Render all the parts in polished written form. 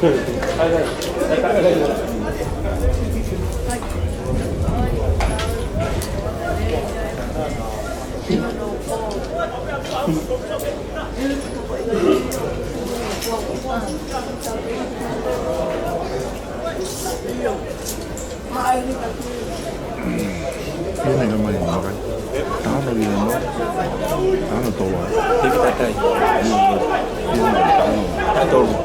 Cái này là mình 먹어요. 다음에 이런 거, 다음에 또 와. 되게 따뜻해. 이런 거 다음에. 또.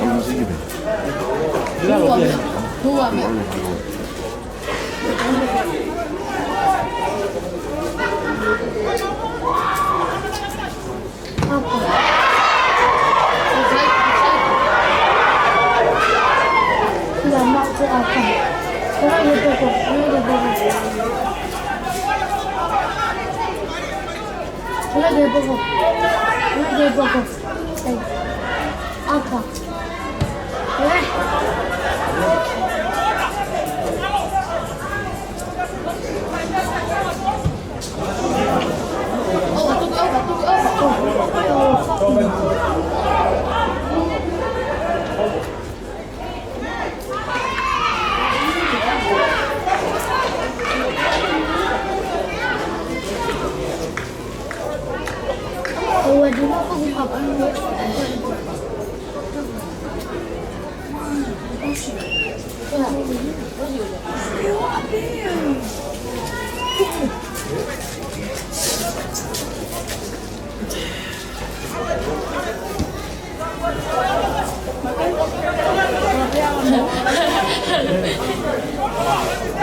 음식이네. 좋아하면. 엄마 그 아빠 내가 이거 보고 내가 보고 아빠 왜 누가 보고 가봤는데?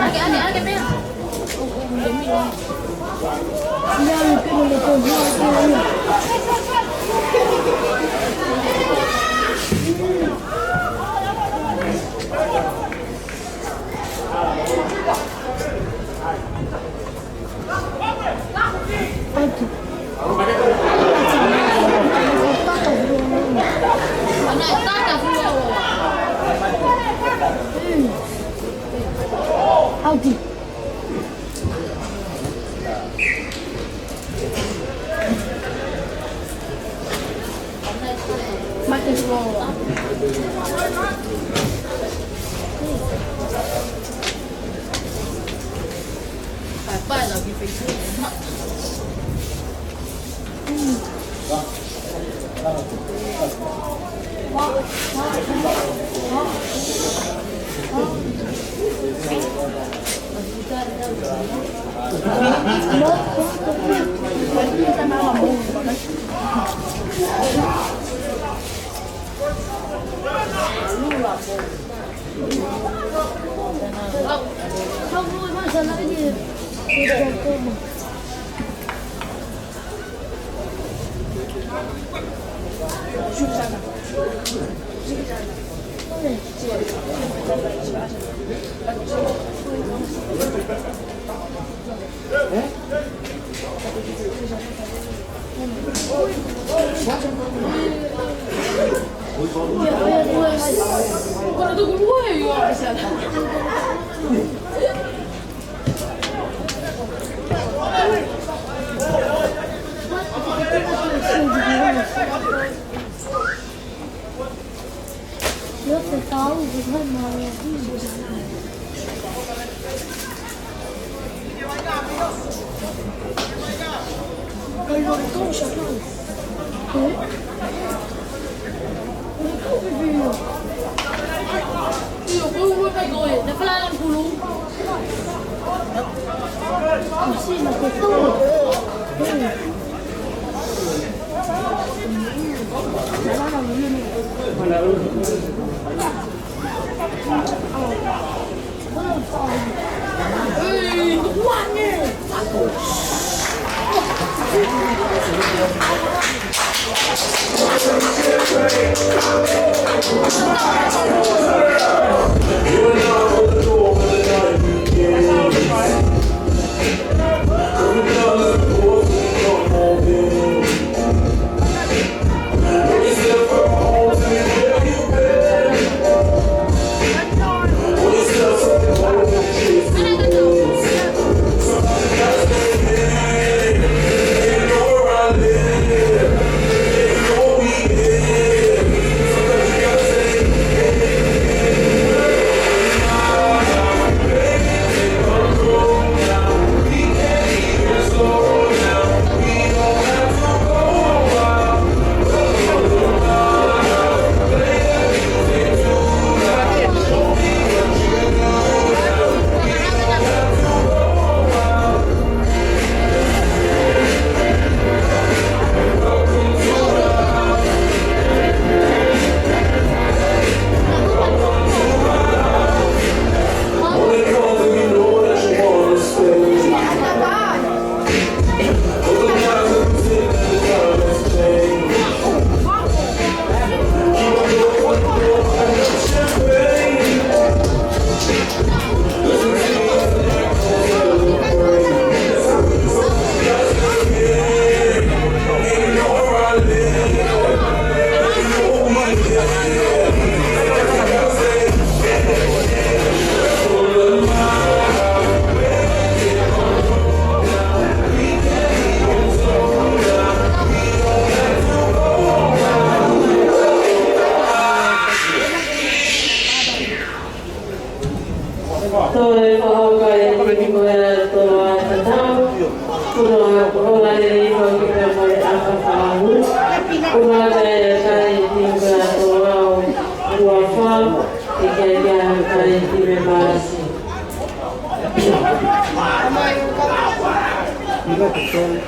Ake mea. 그냥 그걸로 또 Anak tak keluar. Audi. Makin keluar. Apa lagi fikir? Kamu masalahnya Kalau tu keluar ya asal. 이렇게 나오고 한 말이야. 이거 또 시작해. Iyo, kauไปก่อนเดี๋ยวพลาดกูรู้ 다시 이렇게 또. Ê, đúng quá nha. 이거 좀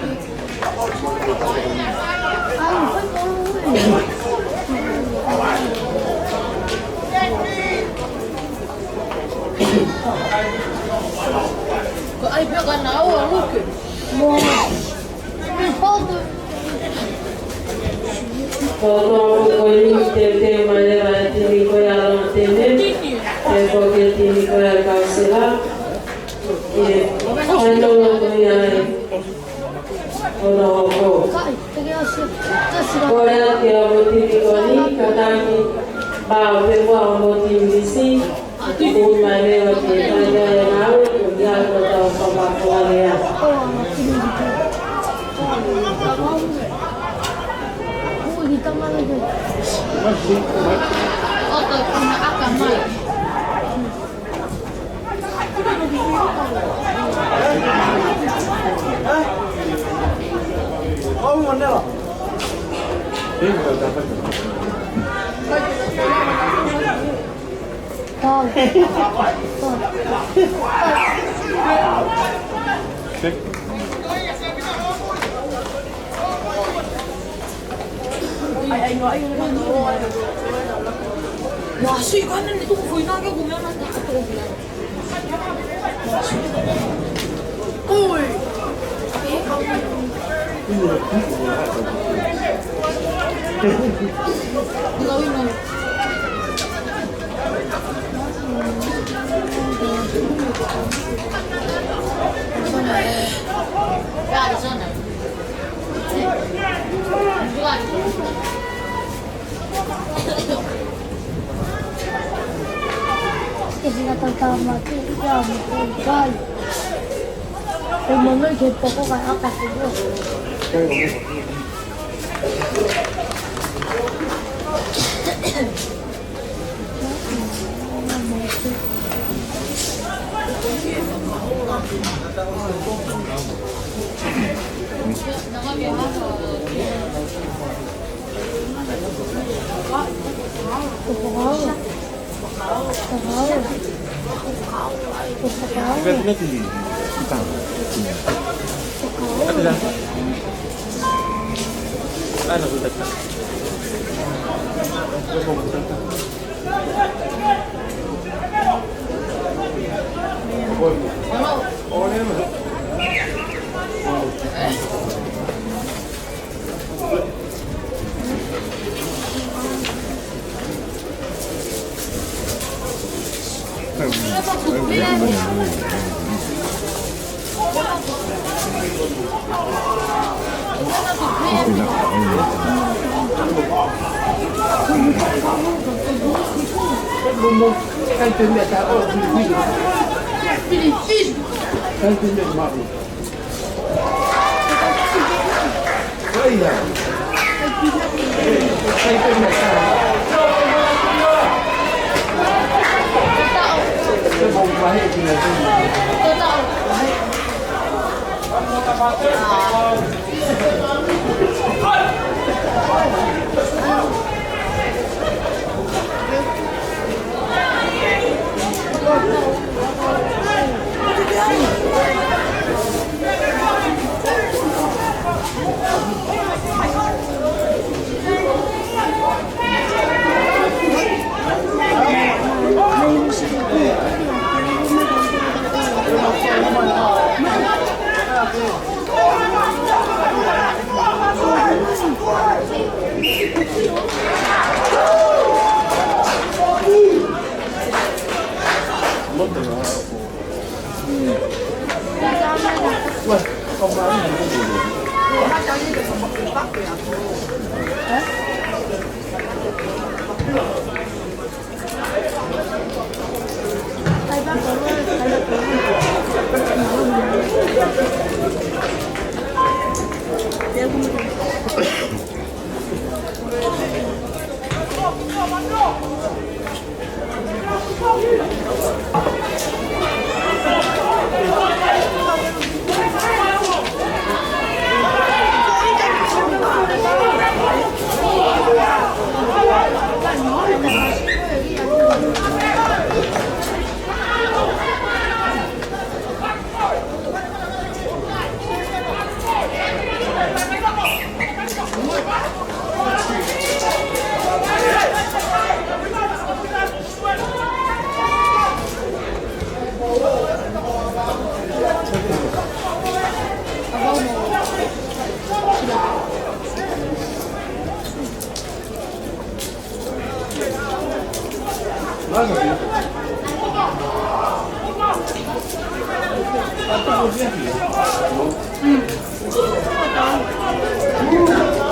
아유, 빨리 Ay, pero ganado, look. 뭐, 퍼드. Todo el tema de la técnico ya lo tiene, porque el técnico ya cancelar y cuando lo voy a Kai, 되게 하시. 자식아. Korea que lo técnico ni kataki ba de wa lo timisi un manera que vaya a la que ya lo está para Korea. 이따 말해도 Otak, akan main. 와, 수익 하는데 또 거의 나게 보면 안 돼. 꿀. 이거 이거. 야, 있잖아. 누가 che si tantama che abbiamo poi il momento che poco va a casa 이거 틀렸지. 일단. 가자. 아나 그랬다. 이거 못했다.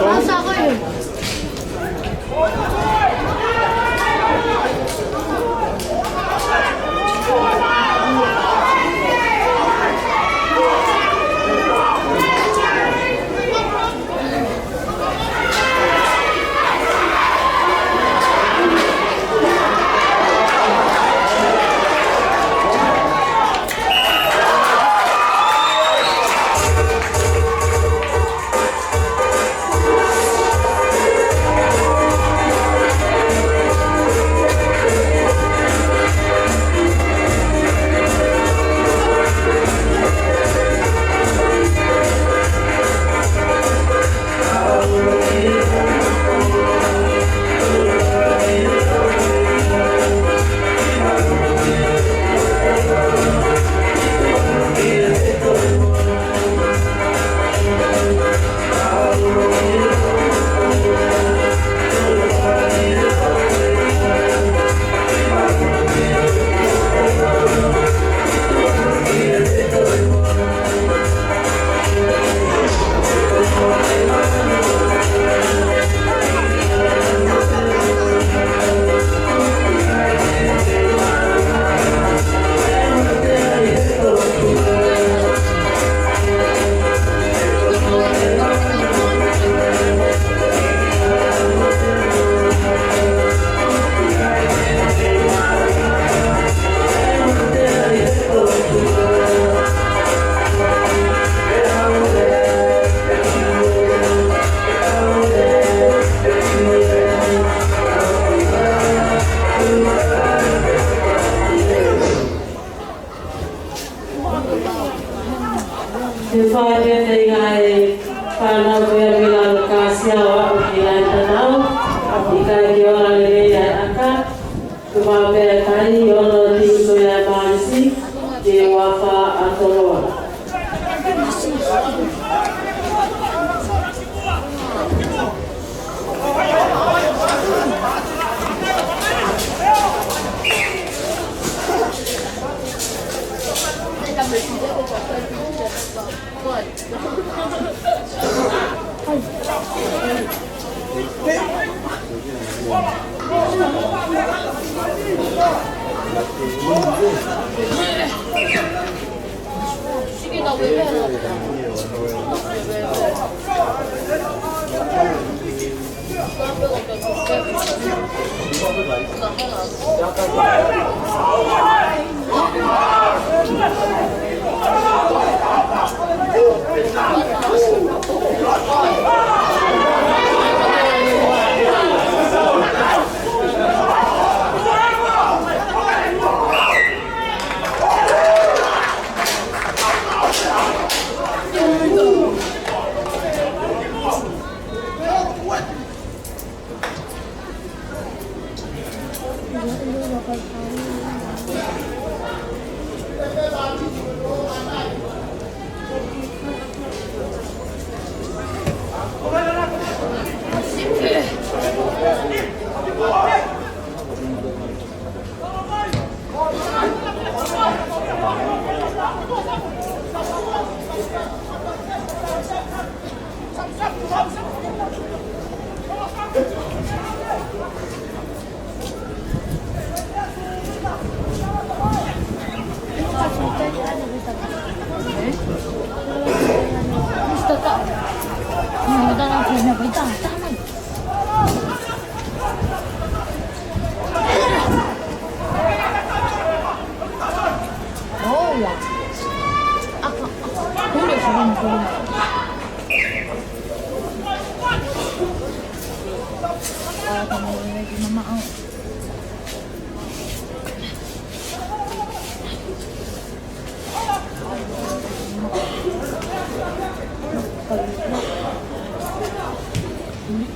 아, 싸가요. Father, ay para bilang kasih awak bilang tenau, jika dia orang ini akan kepada kali orang di Korea Malaysia di Wafa atau 시계 나 왜 해야 돼?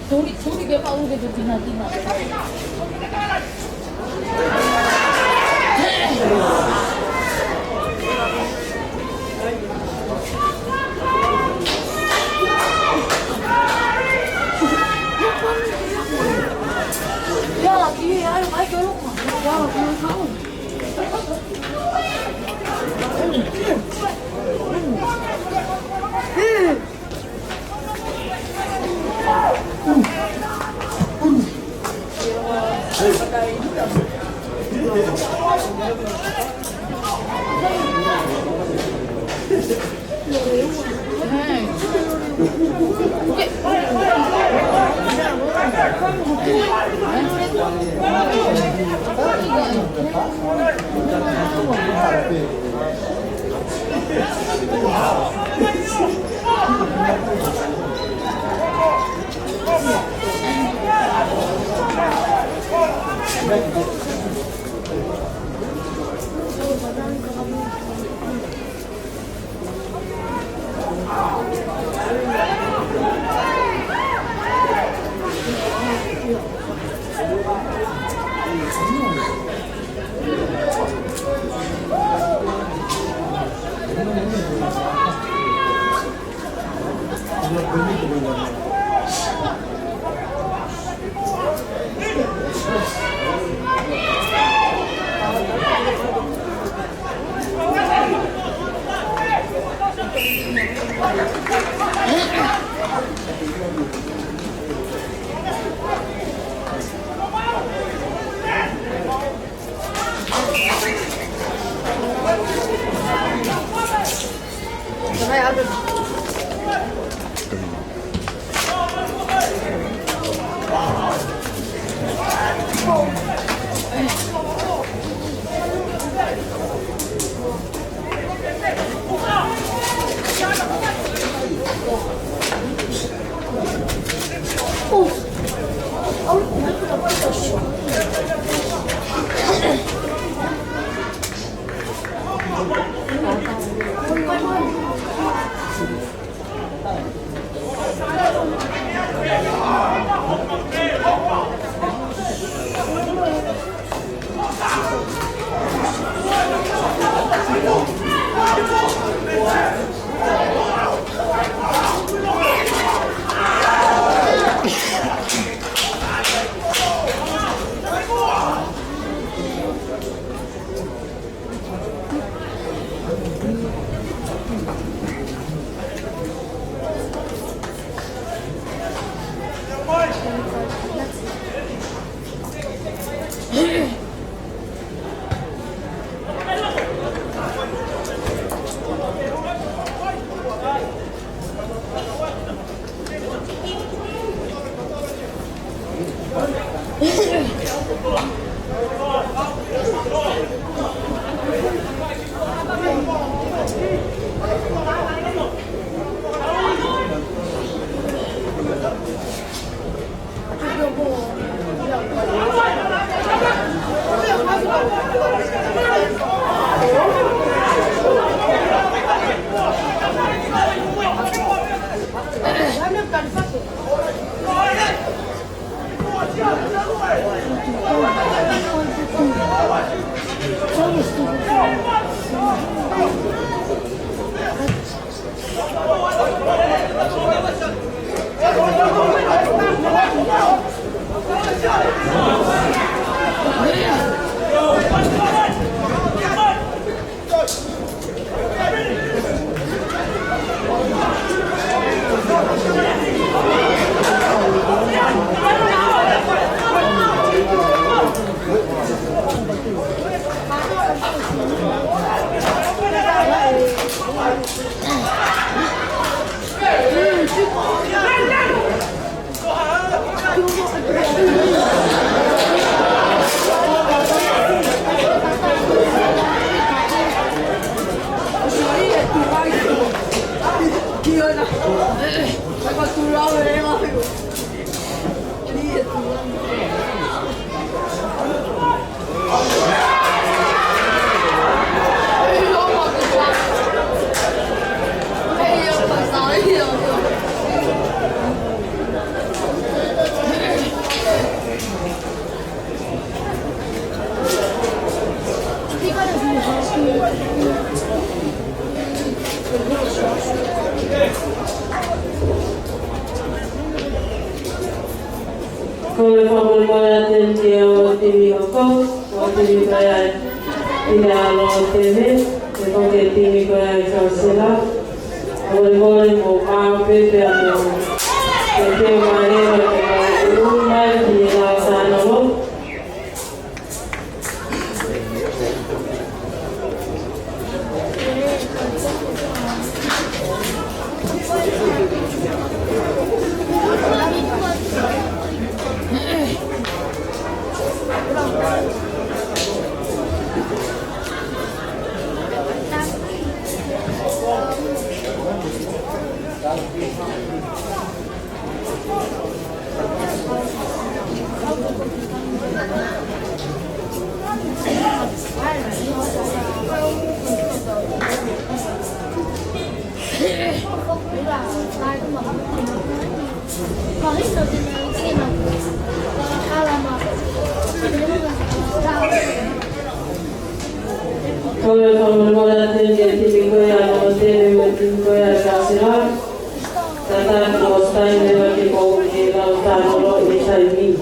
Sorry dia mau gitu tina-tina. Ya lagi ayo dorong. Ya belum tahu. Come favore atenti ottimi ottimi kaya inalo tene sebagai timi kaya kausela boleh mau kafe atau kafe mana rumah di sana lo Kalau kamu jadi goyang, jadi goyang kasihlah. Kata dosa ini bagi kau hilang tanah bisa ini.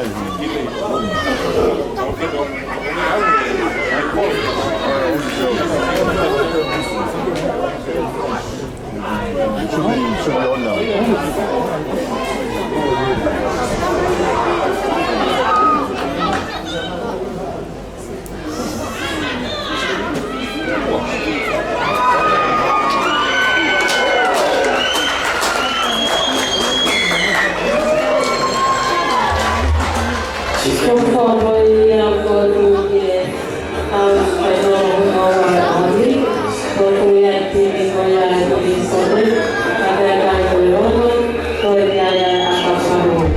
should be on now. Conforme yang kedua harus menolak berkuliah di sekolah di sana ada yang berlomba berjaya apa kamu.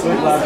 Thank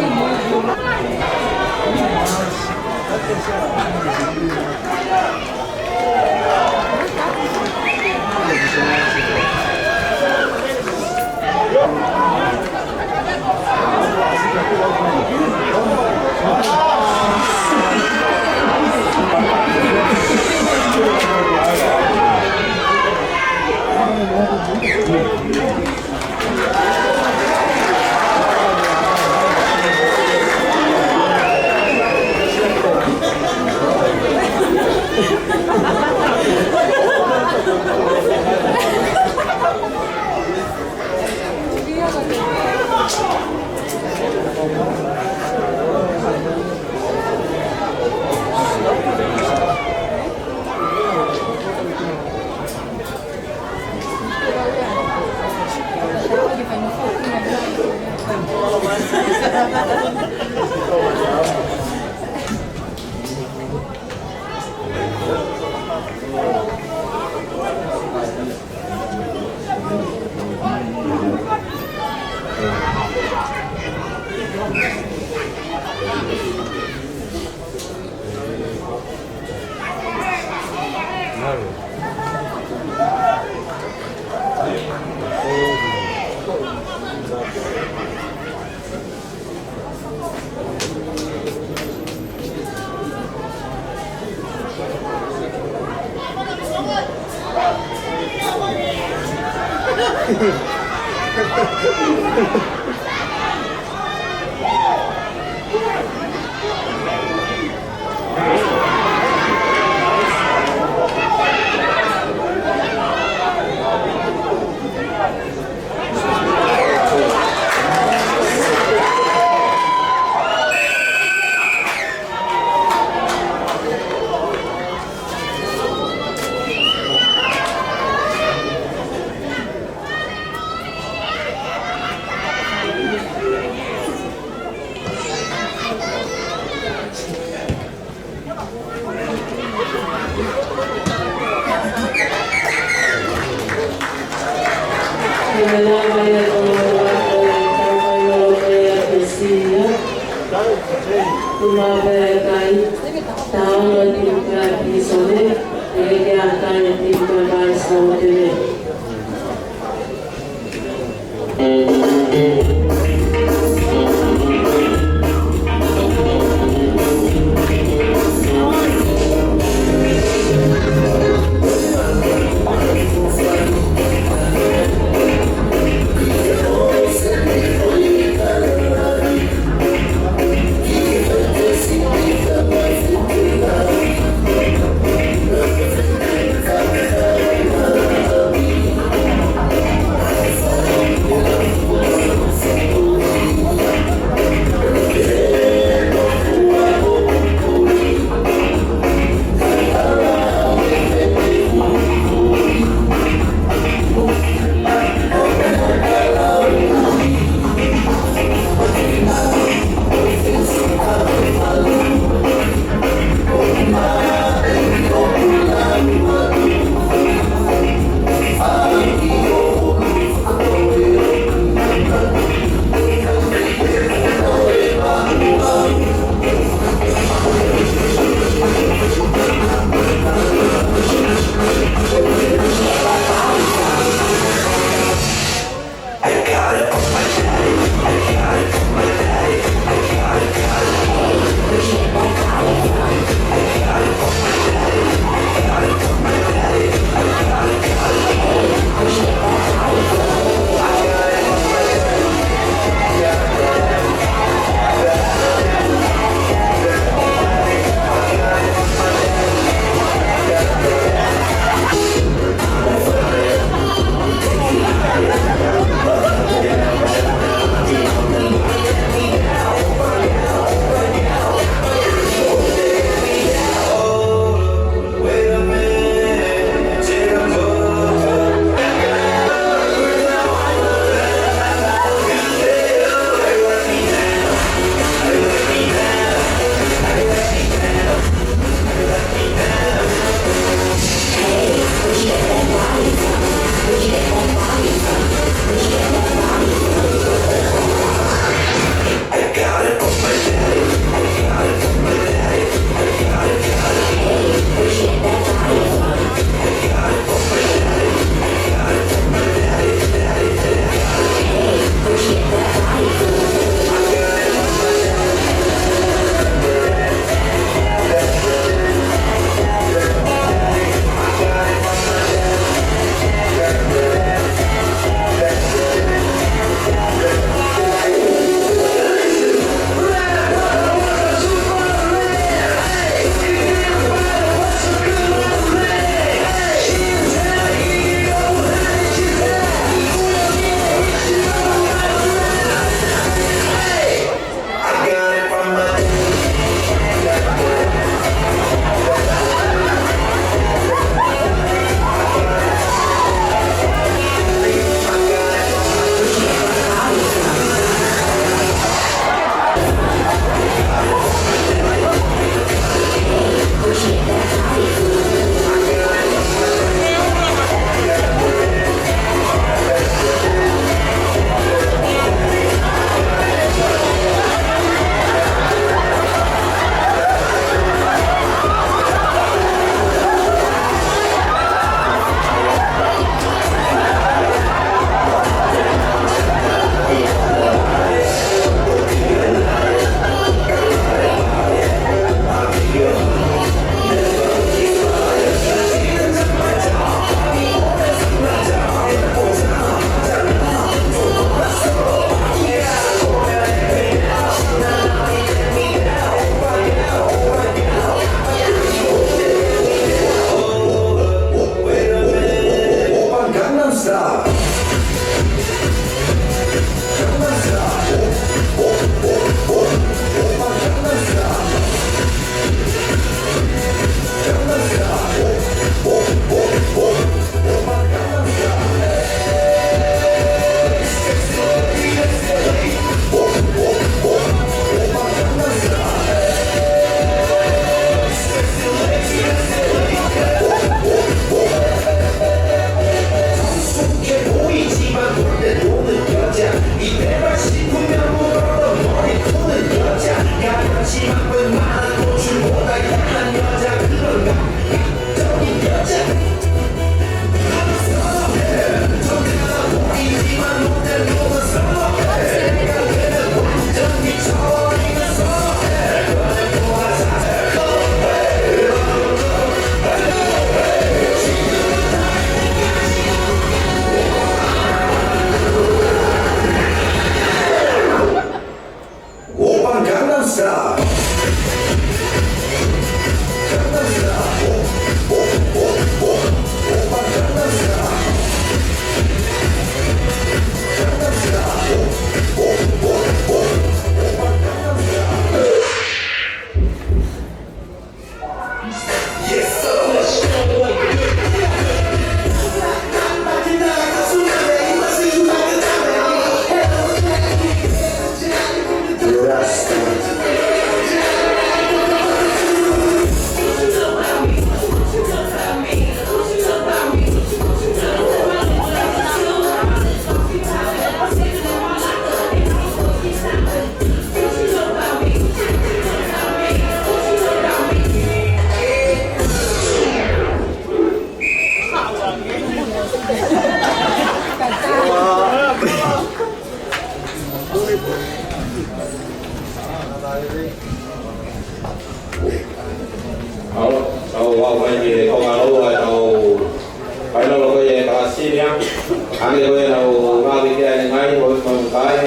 Kami boleh tahu ngawi dia yang lain boleh mengkai,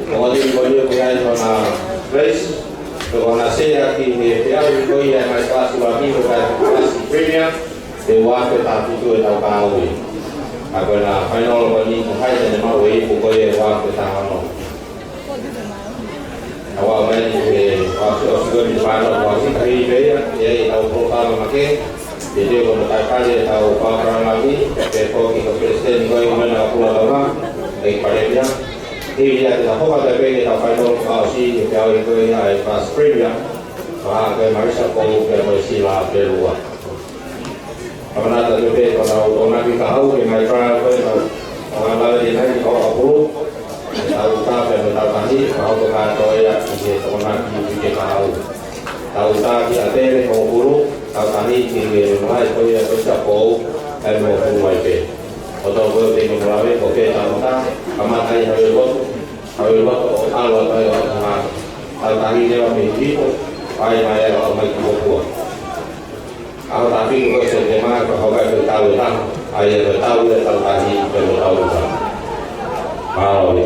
kemudian boleh punya zona race, zona saya kini dia boleh yang kelas lagi bukan kelas premium, dewa tetapi itu tahu kau. Apabila final bagi mukai dan mau boleh waktu tahu. Awal main di waktu juga di mana waktu kali dia tahu program makin. Jadi untuk kali tahu orang lagi, besok kita presiden juga mana pulau lama, dari pada dia, dia tidak tahu apa tapi kita final si jauh itu yang pas premium, maka Malaysia kau bermisi lah berluar. Karena tadi kalau orang kita tahu yang mereka orang lain ini kau aku tahu tak dan tahu tadi kau bukan kau ya ini orang kita tahu tak dia ada kau buruk. Tahu tadi kini mulai kau yang bercakap dan mau mulai pe. Atau kau tinggal mulai kau pe tahu tak amat tadi hari buat awal tadi orang tahu tadi dia mesti ayah orang mai kau. Aku tapi kau sendiri kau tahu tak ayah tahu dia tahu tadi tahu tak. Mau ni.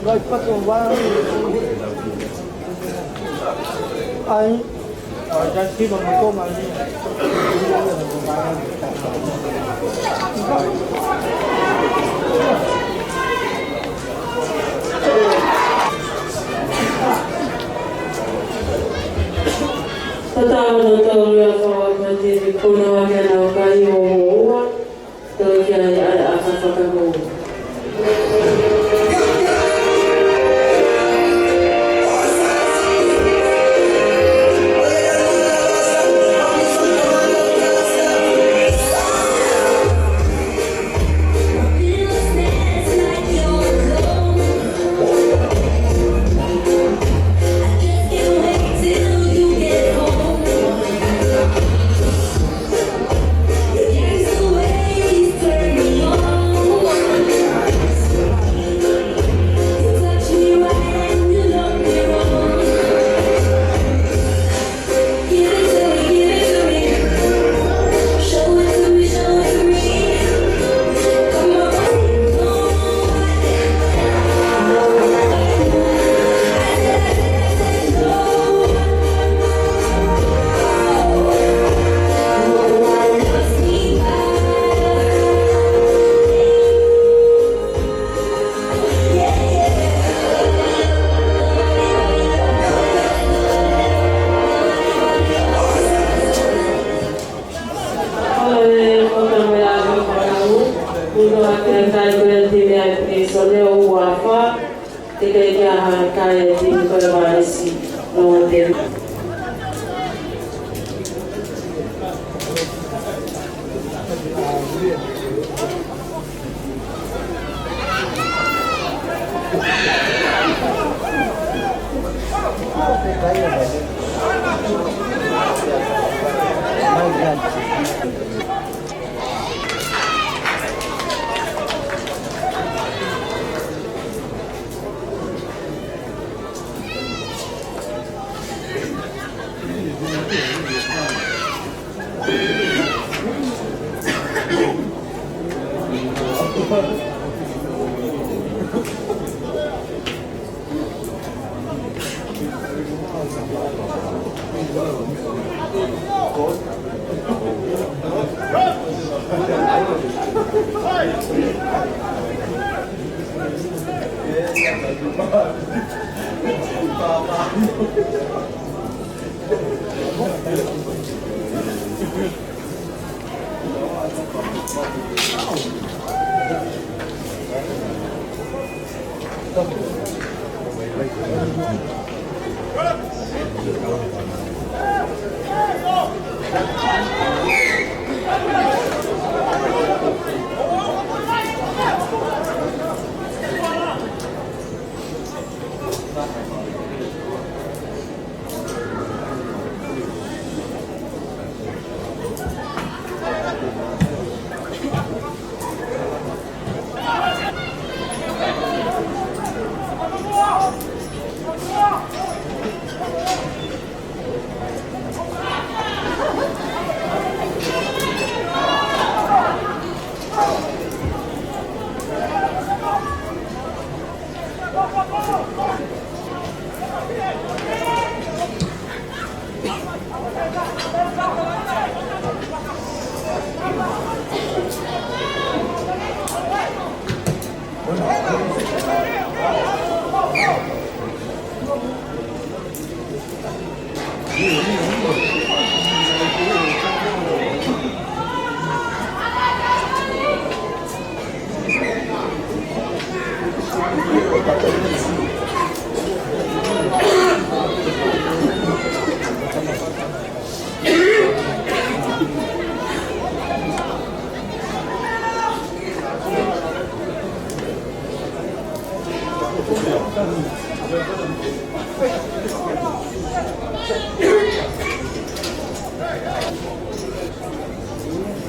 Rồi bắt đầu qua anh ở trên khi mà cô mà Tatawa ng tawag ako at hindi ko nawagan ako kayo umuwa. Ito kaya ay akapagawa.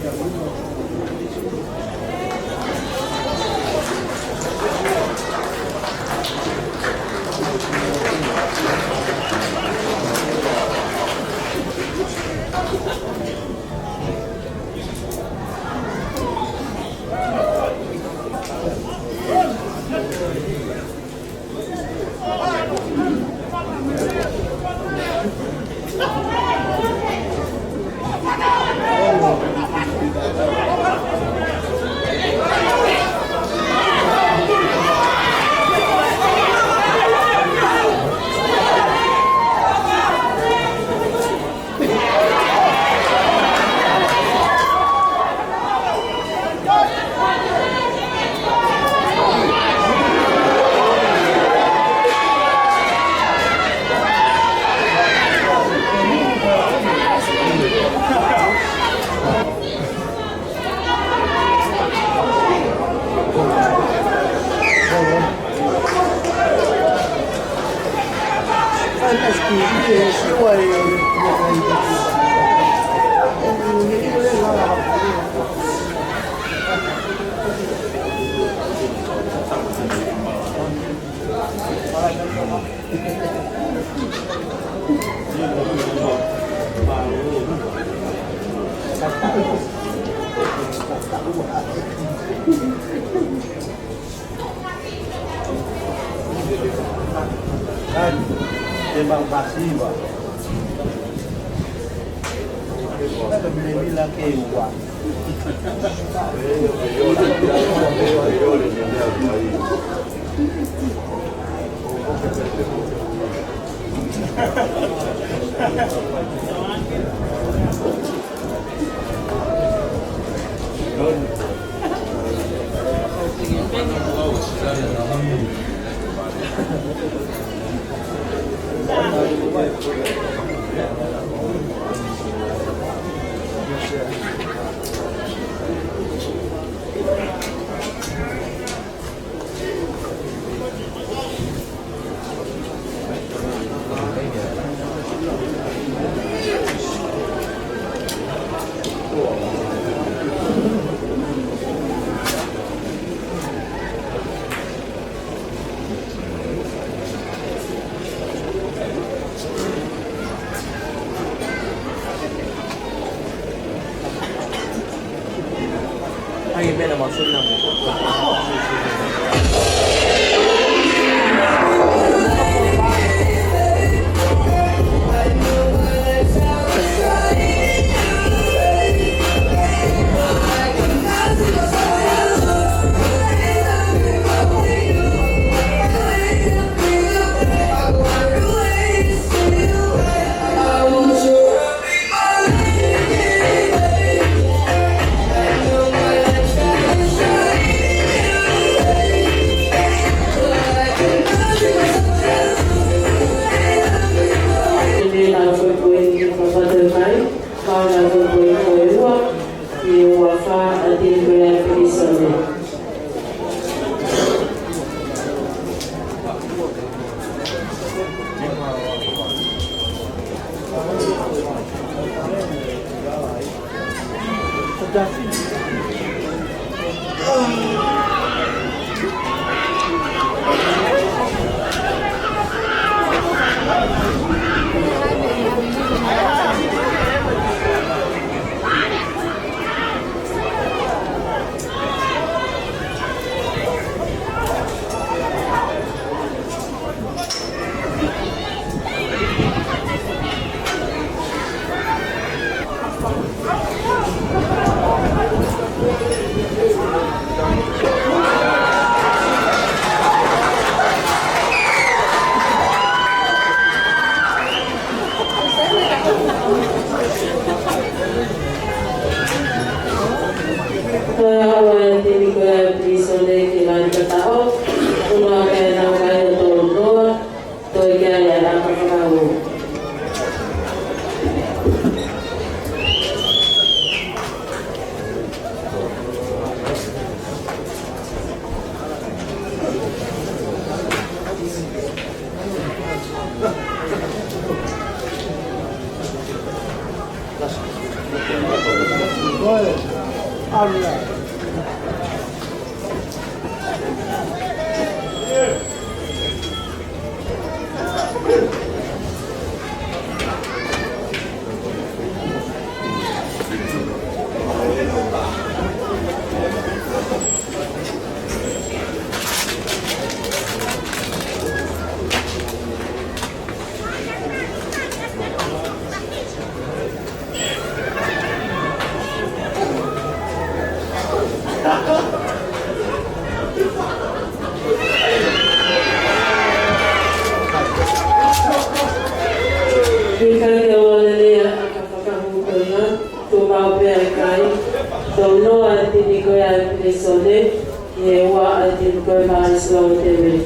Kan, timbang pasti, Pak. Kita bilang kewan. Ay, may namasyon na mo. Go ahead. Allah. Kikake walelea akapakahukoina tumapea kai tono atiniko ya pisone yewa atiniko maasla utebe.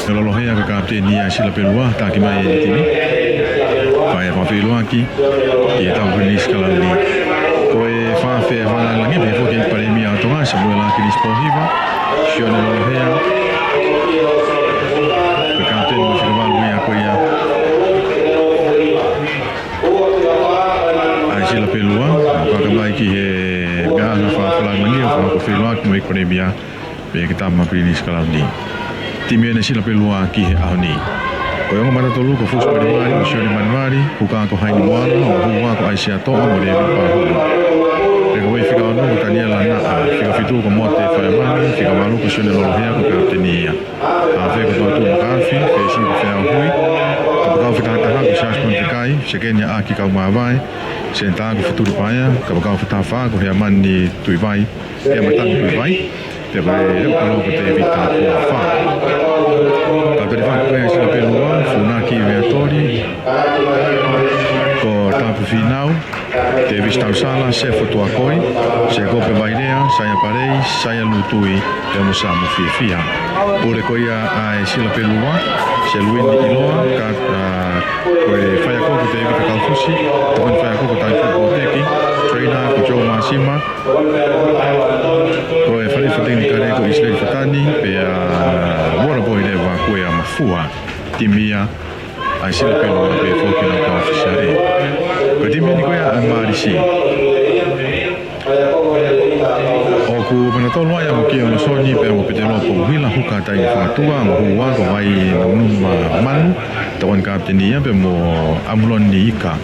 Lolohea ka kapteni ya sila pelua ta ki mai tini. Pai fa pelua ki ia ta brini skala ni. Ko e fa fe fa la ngi be fo ki pare mi auto ma sa la ki dispohiva. Shona lolohea. Ka kapteni mo sila valu ya ko ya. Ai sila pelua ka ka mai ki he ga na fa la ngi fa ko pelua ki mai pare mi ya be kita ma brini skala ni. Timia na sila pelua ki he ahoni. Ko yung mata tolu ko fus pariwari, ko siya ni manwari, kuka ko haini moana, o huwa ko aisya to, o mo levi pa hulu. Reka wai fika ono, ko tania lana a, fika fitu ko mote whaemani, fika walu ko siya ni lolohea ko kaptenia. A fe ko toa tu makafi, fe si ko fea hui, ka pakau fika hataha ko siya spon fikai, siya kenya a ki kau maawai, siya ntaa ko fitu rupaya, ka pakau fitafa ko hea mani tuivai, hea matang tuivai, pe ko e ko te evita ko fa. Kaptenia ko e sila pelua, funaki veatori, ko tapu finau, te vistau sala, se fotua koi, se kope vairea, saya parei, saya lutui, te musamu fia. Ure koia a sila pelua, se luini iloa, ka koe whaia koko te evita kaufusi, te koni whaia koko tai fuko teki, trainer ko Joe Masima, koe whare whateni kare ko Israel Fatani, pe a mora boi rewa koe a mafua, timia, ai sila pelua pe fokina ka ofisare. Ko timia ni koe a marisi. O ku mana tolu ai mo ki ono soni pe mo petelo po hila huka tai fatua mo huwa ko vai numa manu tawon kaptenia pe mo amulon ni ika.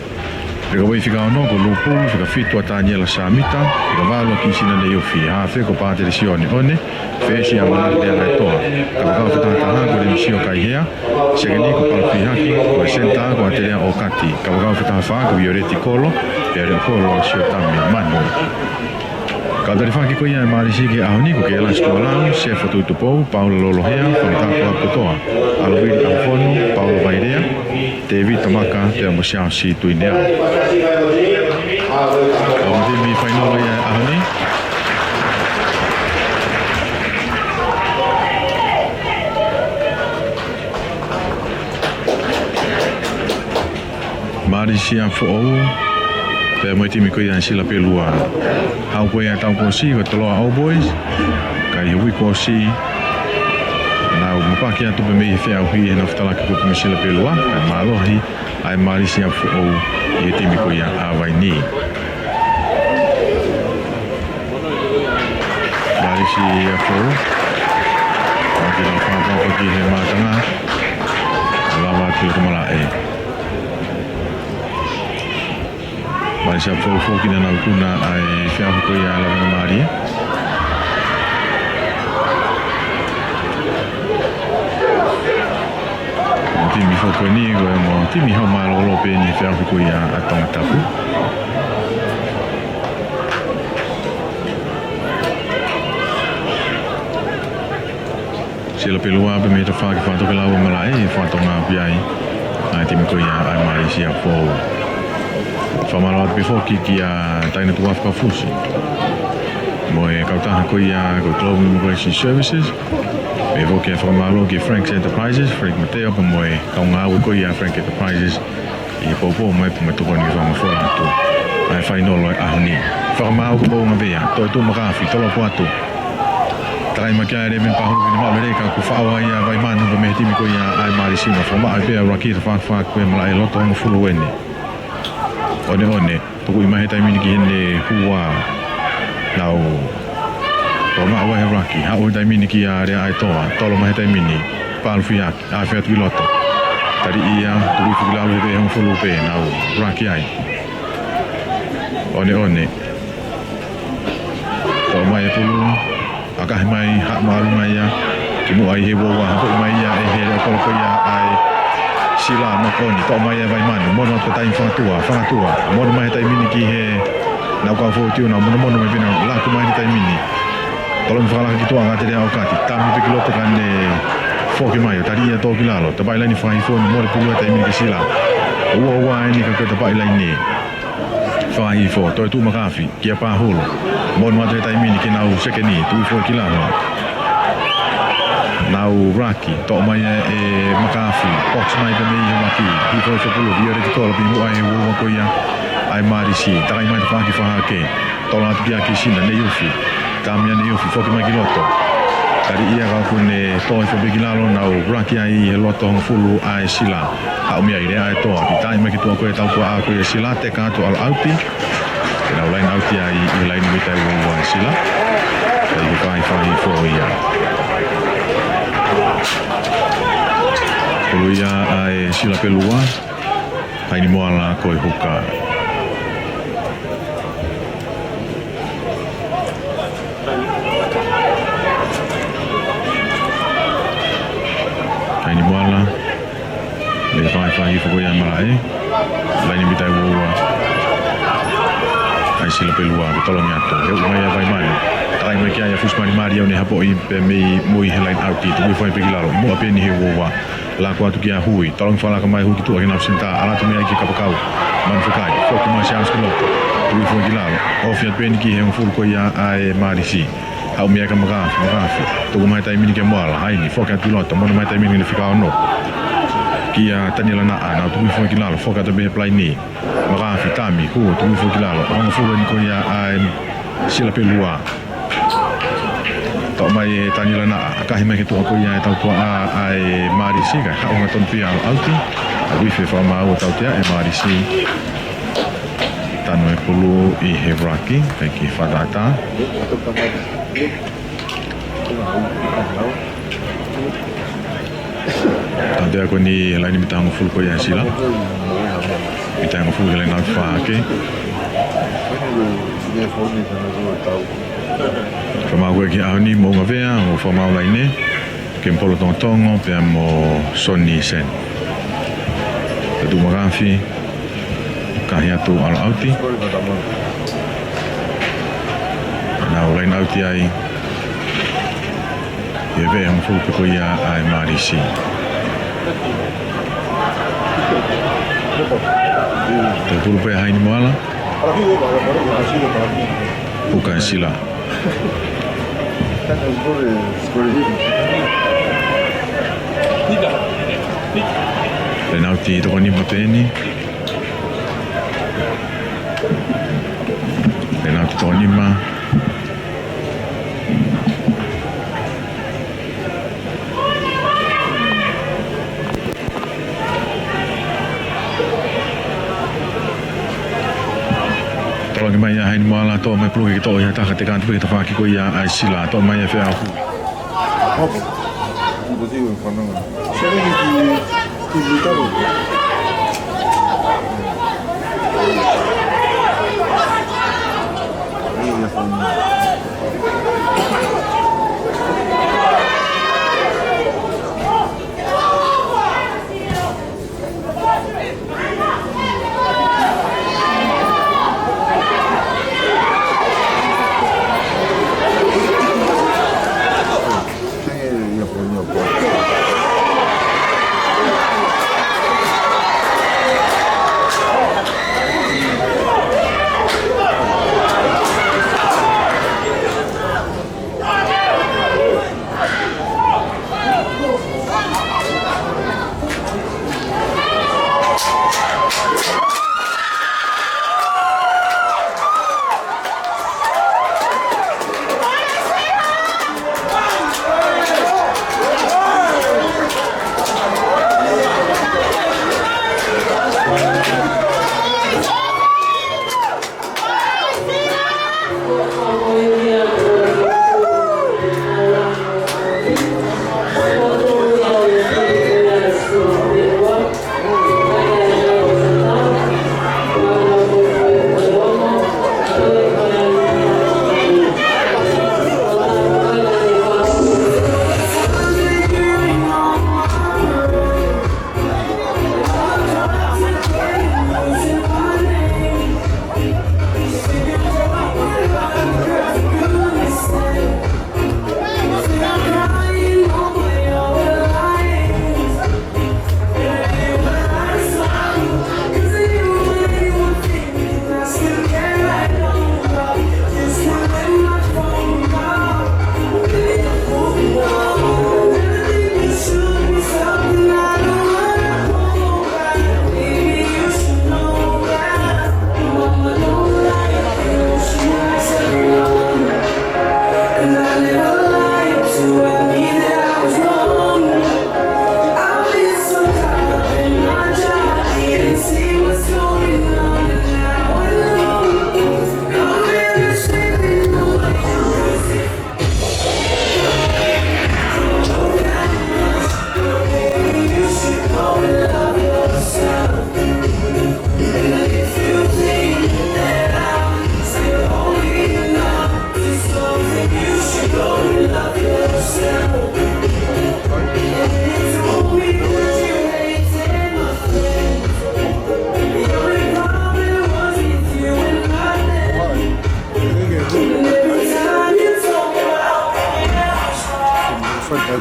Reka wai fika ono ko lupu fika fitu atania la samita fika valo ki sina le yofi ha fe ko pa televisione one fe si amana de la toa ka ka fata ta ko le misio kai hea se ni ko pa fi haki ko senta ko atele o kati ka ka fata fa ko violeti kolo per kolo si otami manu. Ka dari fa ki ko ia marisi ki ahoni ko ke la skola se foto tu po Paulo Lolohea fonta ko apotoa Alvin Alfono Paulo Vairea David Tamaka te mo sia si tu inea. Ka mi final ia ahoni. Malaysia fo'ou pe mo timi ko yan sila pelua hau ko ya tau ko si ko tolo au boys kai hui ko si na mo pa kia tu pe me fe au hi na ftala ko pe sila pelua malo hi ai Malaysia fo'ou e timi ko ya avai ni Malaysia fo'ou ki na fa ki he matanga lama ki ko malae Malaysia fo'ou ki na kuna ai fia ko ya la mari timi fo ko ni go mo timi ha malo lo pe ni fia ko ya atong tapu sila pelua be me to fa ki fa to la malai fa to nga piai ai timi ko ya ai Malaysia fo'ou Famalo before kiki a taina tu afka fusi. Mo e kautaha ko ia ko Global Immigration Services. Before ke famalo ki Frank's Enterprises, Frank Mateo pa mo e kaunga ko ia Frank Enterprises. I popo mo e pumeto ko ni fama fora tu. Ai fai no lo ahoni. Famalo ko nga vea, to tu makafi tolo po atu. Trai makia re men pa hu ni ma le ka ku fa ia vai manu ko me timi ko ia ai Malaysia fama ai be rakita fa ko malai loto mo fulu weni. One, tuku imahe taimini ki hene hua nau Roma awa he raki, hao taimini ki a rea ai toa, tolo mahe taimini, palu fiaki, a fea tui loto. Tari ia, tuku i fukilalu he hong fulu pe, nau raki ai. One, toa mai e pulu, akahi mai, hak maalu mai ia, ki mu ai he wawa, hapo mai ia e he reo koloko ia ai sila makoni to mai vai manu mono to tai fangatua mono mai tai mini ki he na ka fo tiu na mono mai bina la ku mai tai mini tolong fala ki to anga te au kati tami pe kiloto kan ne fo ki mai tari ya to kilalo to bai la ni fai fo mo pu tai mini ki sila wa ni ka to bai la ni fai fo to tu makafi ki pa holo mono mai tai mini ki na u sekeni tu fo kilalo Nau raki, to mai e makafi, box mai pe me i maki, hi ko so pulu, hi ore ki tolo pi mu ai wo ko ia ai marisi, takai mai fa ki fa ke, tolo atu ki aki sina ne yufi, kamia ne yufi, foki mai ki loto. Tari ia ka ku ne to fo be kilalo nau raki ai he loto hong fulu ai sila. Ha umi ai ai to, ki tai mai ki to ko e tau ko a ko e sila te ka to al auti. Nau lain auti ai i lain mi tai wo sila. Ai ki fa fo ia. Kolo ia ai sila pelua hai ni moala koi huka hai ni moala le fai fo ia malai lai ni bitai woa ai sila pelua tolong ato eu mai vai mai ai mai kia ia fusmani mario ni hapo i pe me moi helain auti tu foi pe kilalo mo ape ni he woa la ko atu kia hui tolong fala ka mai hui tu aki na senta ala tu me aki kapakau man fukai fo ki mai chance kilo tu foi kilalo o fiat pe ni ki he un ful ko ia ai marisi au me ka magafi tu mai tai mini ke moala ai ni fo ka tu loto mo mai tai mini ni fika no kia tanila na ana tu foi kilalo fo ka te be play ni magafi tami hu tu foi kilalo on fo ni ko ia ai sila pelua to mai tani lana ka hime ke to ko ia tau to ai marisi ka ha o ton pia alti wi fe fa ma o tau tia e marisi tanu e pulu i hebraki pe ki fa data tante ko ni la ni mitang ful ko ia sila mitang ful le na fa ke Fama koe ki ahoni mo ngā vea o whamau lai ne ke mpolo tonga pe mo soni sen te tu magafi kahi atu ala auti na o lai auti ai e vea ang fuku ko ia ai marisi te pulu pe haini moala bukan sila le nauti to ni mapeni Tony ma. Tolong mai ya hain mala to mai plu kita ya ta ketika tu kita faki ko ya ai sila to mai ya fa aku. 이거 지금 가능한 세레니티 TV 따로 생일 이어폰이었고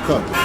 cut.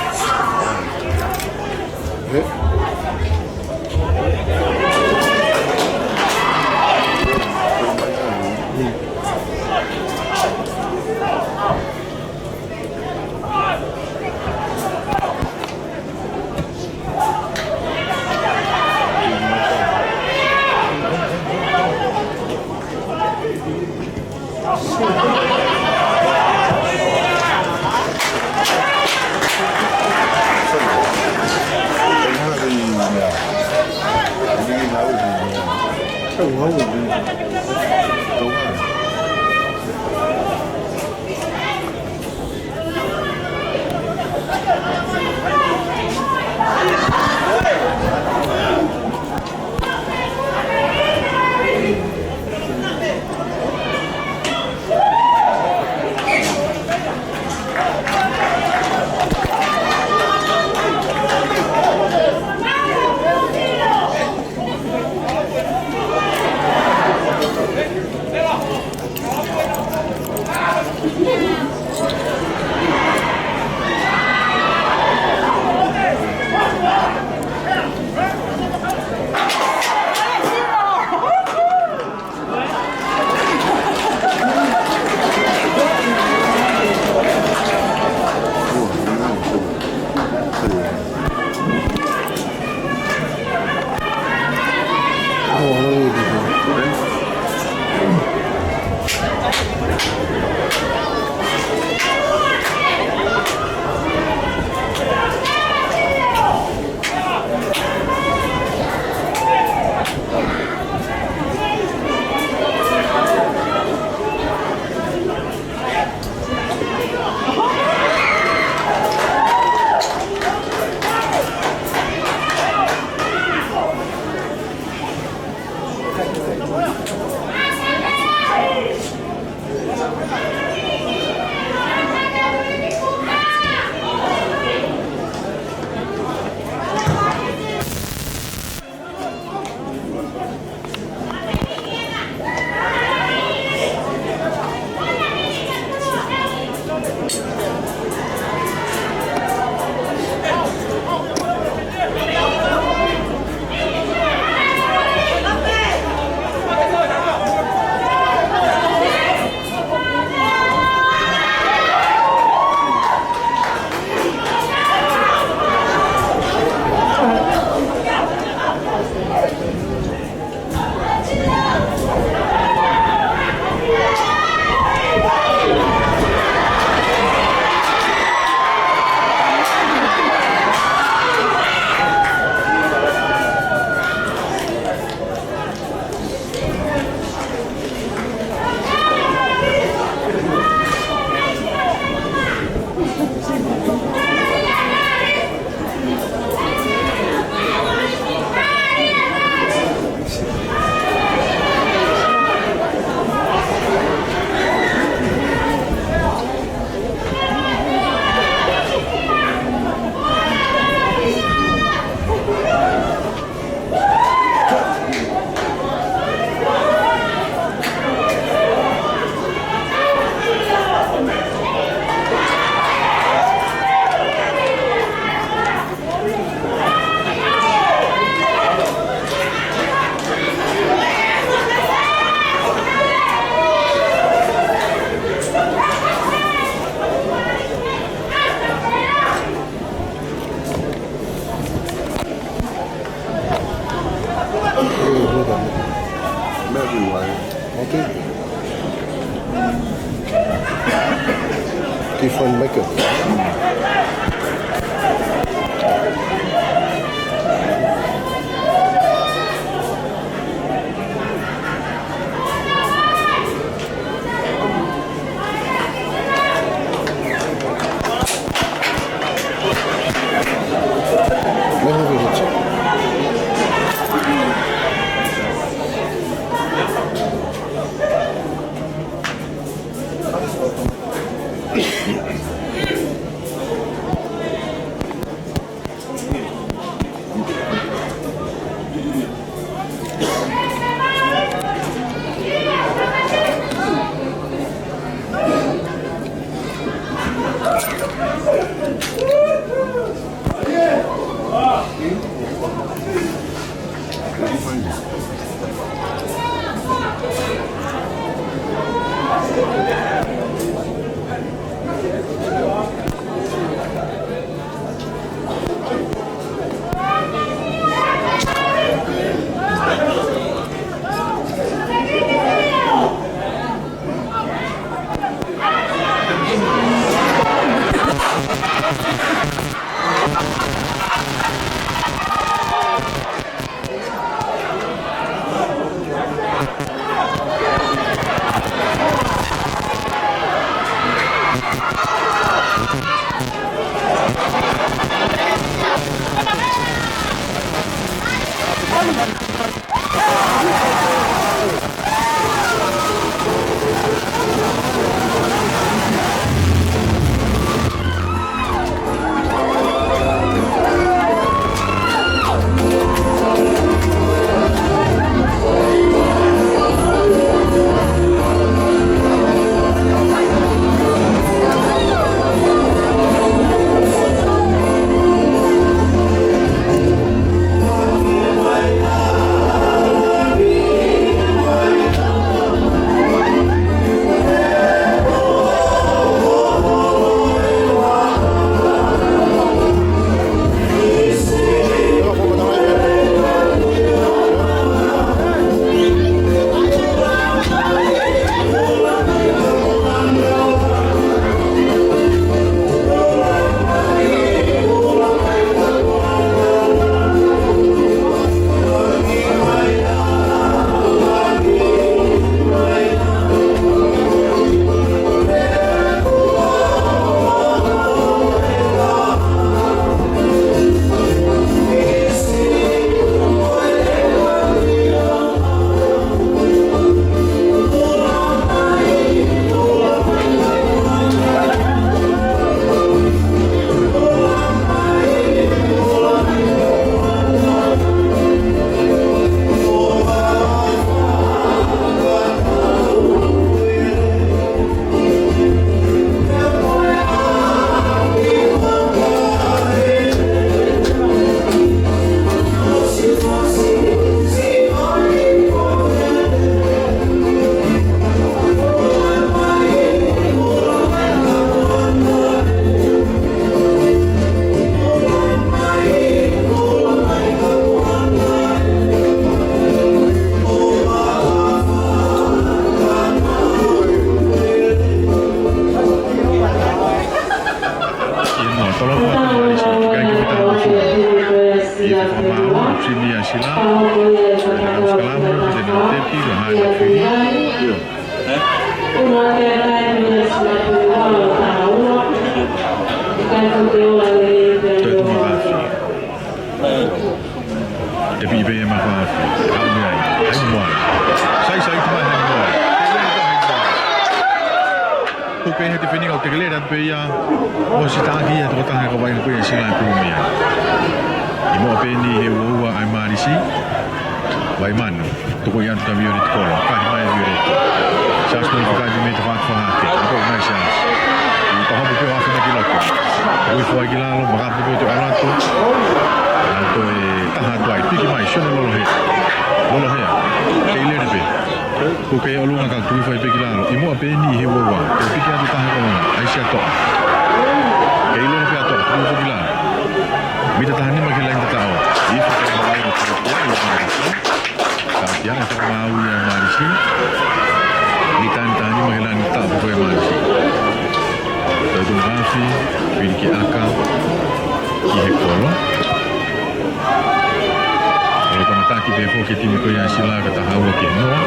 Van Mekke. Kita ni maghilang tak apa yang masih. Tunggu ufi, pili ki aka, ki he kolo. Kalau kamataki befo ki timi ko yan sila katahawa ki noa.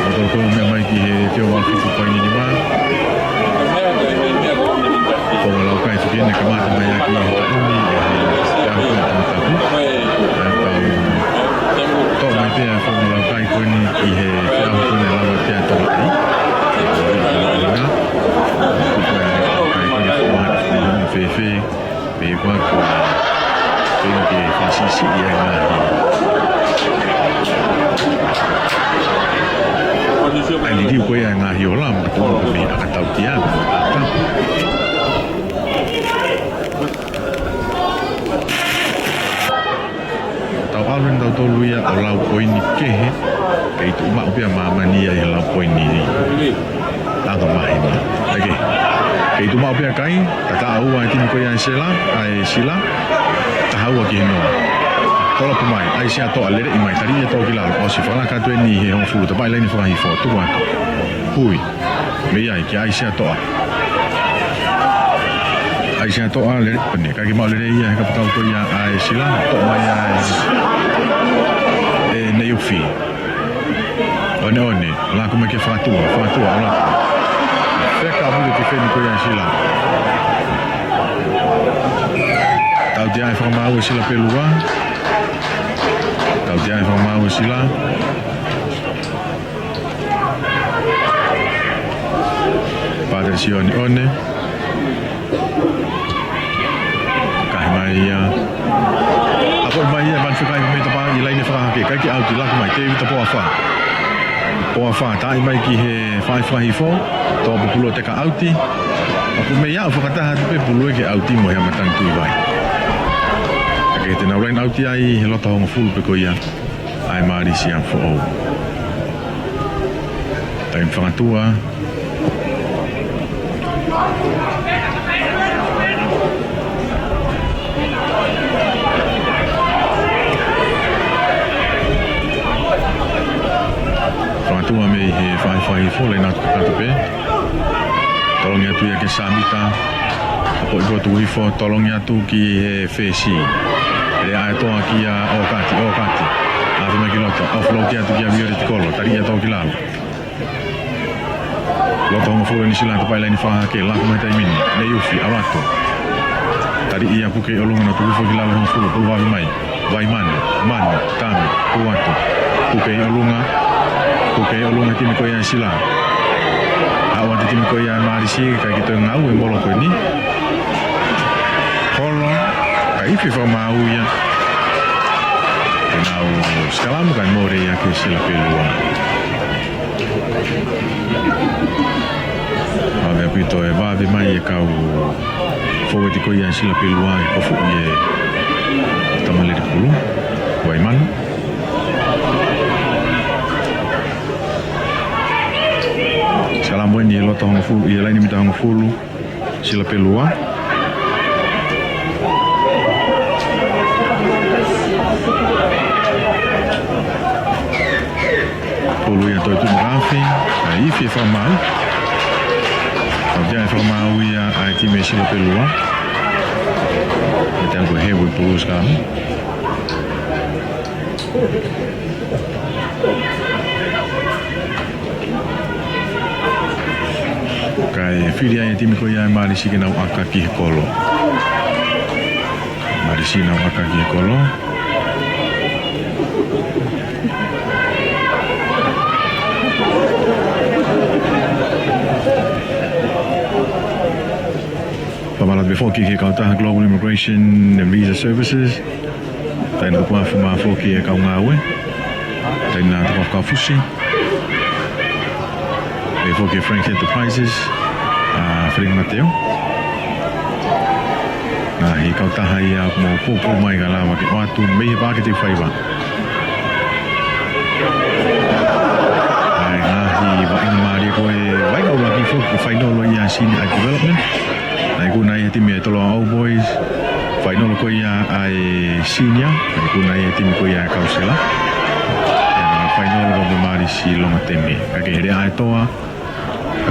Kalau kau memang ki he teo alfi ku pa ini ma. Kau lau kai tu kene kamata maya ki he ta uni ya ko ta tapu. Tau mai te kau lau kai ko ni ki he tau ko ne lau te to ai. Kai ko ni format ni fefe pe kwa ko pe ke fasisi ya na. Ai di ko ya nga hiola mo to ko mi akatau tia ata tau alwen tau to luia o lau poini ke he tu ma upia mama ni ya lau poini ni ta to mai ni okay ke tu ma upia kai ta au ai tin ko ya sila ta hawa ki no tola pumai ai sia to alere imai tari to kila o si fala ka to ni he on fu to bai lai ni fa hi fo tu wa hui me ai ki ai sia to le ne ka ki ma le ia ka pa to ia ai sila to mai ai ne yu fi one la kuma ke fa tu ala fe ka bu ki fe ni ko ia sila tau dia informa o sila pelua Kau jangan informal sila. Pada sioni one. Kahmaya. Apa maya ban fikai minta pa ilai ni fa ke kai au dilak mai te vita poafa. Poafa ta mai ki he 554 to bukulo te ka auti. Aku me ya fa kata ha pe bulu ke auti mo ya matang tu vai. Ke te na rain auti ai lo ta hong full pe ko ia ai mari siang fo o tai fangatua fangatua me he fai fo le na ka pe tolong ya tu ya ke samita apo tu ifo tolong ya tu ki he fesi le ai to aki a okati ave me kilota offload ya tu ya viore ti kolo tari ya to kilalo lo to mo fulo ni sila to pai la ni fa ke la ko mai min le yufi arato tari ia puke olonga na tu fo kilalo ho fulo tu vai man tami kuato puke olonga ti ko ya sila awan ti ko ya marisi ka kita ngau e molo ko ni kolo kai fi fa mau ya now sekarang bukan more ya ke sila pelua ave pito e va de mai e kau fo ti ko ya sila pelua ko fu ye tamale de pulu vai man salam buen ye lo tong fu ye lai ni mitang fulu sila pelua pulu ya to tu rafi ai fi fa mal dia fa mal ya ai ti me sila pelua metal go he with pulu sekarang kai filia ya tim ko ya mari si na akaki kolo mari si na akaki kolo pamalat before ki kau ta Global Immigration and Visa Services tai no pa fuma fo ki kau ngawe tai na to ka fusi before ki Frank Enterprises Frank Mateo nah hi kau ta hai mo popo mai gala wa ki watu me ba ki te fai ba ai na hi wa in mari ko e wai ko la ki fo fai no lo ya sin development ai ku nai ti me to lo all boys fai no ko ya ai senior ai ku nai ti ko ya kausela whainolo ko marisi lo mateme. Kake here ai toa.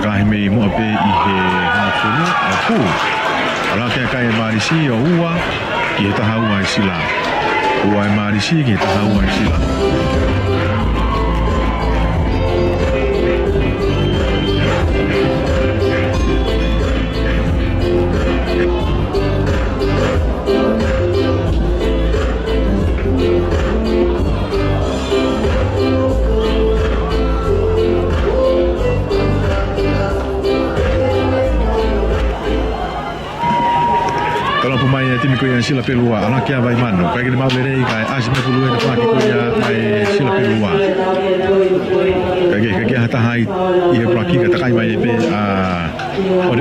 Ka he me mo ape I he hafulu aku. Ala ke kai marisi o ua ki he taha ua sila. Ua marisi ki he taha ua sila. Timi ko yang sila pelua anak ya vai mano kai ke mau lere kai asime pulu e paki ko ya mai sila pelua kai hata hai I paki ka takai mai pe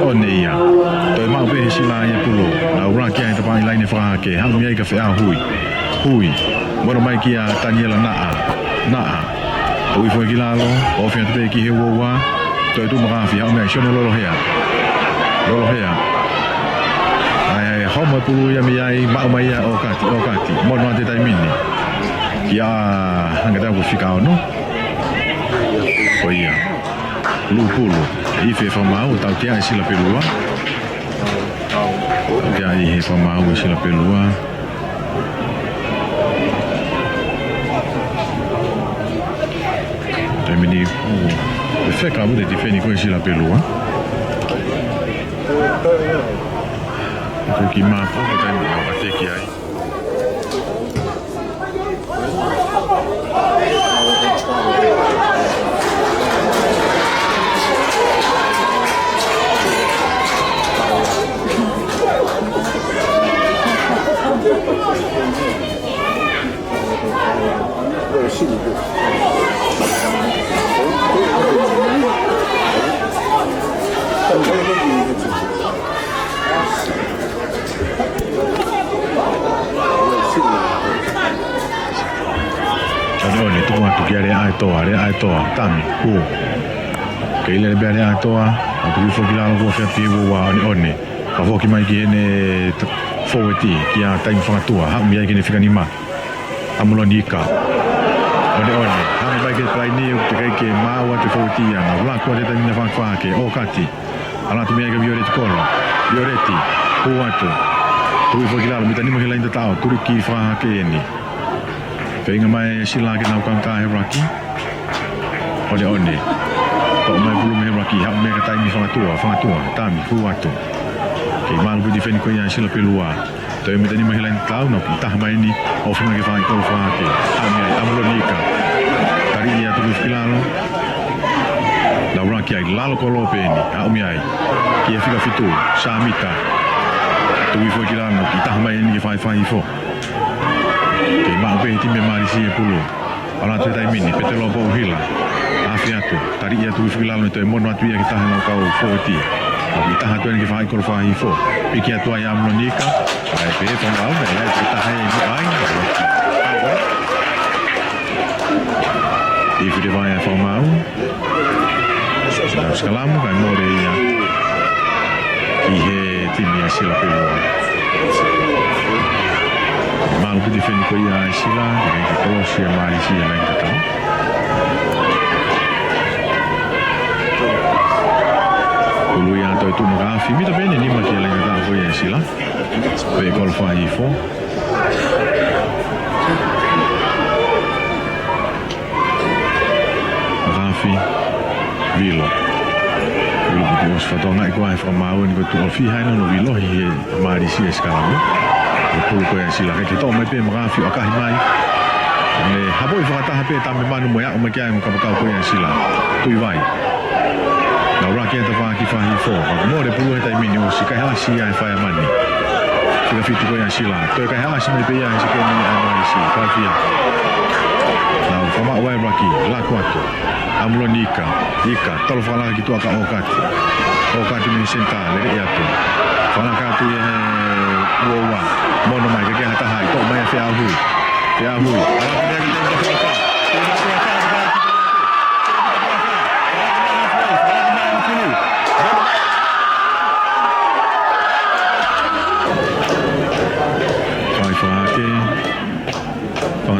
one ya to mau pe sila ya pulu na ura ki ai tapai line fa ke ha mi ai ka fa hui moro mai ki ya Daniela na o I foi gilalo o fe te ki he wa to tu ma fi ha mai shono lo hea Homa pulu ya miai mai ya okati mo no te tai mini ya hanga da fica no oia lupulu I fe fa mau tau te ai sila pelua ya I fa mau sila pelua te mini o fe ka de difeni ko sila pelua Porque mapa vai bater aqui aí. Ni tu matu ki are ai toa tami ku ke ile be are ai toa tu fo ki la ko fe pi wa oni pa fo ki mai ki ne fo ti ki a time fa tua ha mi ai ki ne fika ni ma amulo ni ka oni ha mi bai ki plai ni ku ke ma wa tu fo ti ya na ko de tamina fa ke o kati ala tu mi ai ki violeti ku atu tu fo ki la mi tani mo ki la inda tao tu ki fa ke ni Kaya mai sila ke nau kangka Raki. One. Tok mai belum Raki hak mai kata ini fangatua, tami fuatu. Kaya mal bu defend ko yang sila pelua. Tapi mita ni mahilan tau no itah mai ni of mai fa ko fa ke. Ami amlo nika. Tari dia tu filalo. La Raki ai lalo ko lo pe ni. Ami ai. Kia fica fitu, samita. Tu fo kilano itah mai ni fa ifo. Ke mau pe ti me marisi e pulu ala te tai mini pe te lo po hila afiatu tari ia tu fila no te mono atu ia kita na kau foti tapi ta hatu ni fa ko fa ifo pe ki atu ia monika ai pe fa mau be ia kita hai ni ai e fi de vai fa mau skalam kai more ia ki he ti mi asila pelu Malu ku defend ko ia sila dengan kalau si Malaysia lain kata. Kulu yang tahu itu mengafi, mita bene ni maki lain kata ko ia sila. Pe gol fa ifo. Mengafi Vilo. Vilo tu os fatong ai ko ai from Mauen ko tu ofi hai no Vilo hi Malaysia sekarang. Pulu ko yang sila ke to mai pe magafi akahi mai ne haboi fata hape ta me manu mo ya o me kia mo ka ko yang sila tu vai na ora ke ta fa ki fa hi fo mo de pulu ta mi ni o si ka ha si ai fa ya mani sila fitu ko yang sila to ka ha si me pe ya si ke ni ai si fa fia na fa ma wa raki la kwatu amulo nika tolo fa la ki tu aka okati mi senta le ya tu fa la ka tu ye wa mono mai ke hata hai to mai fia hui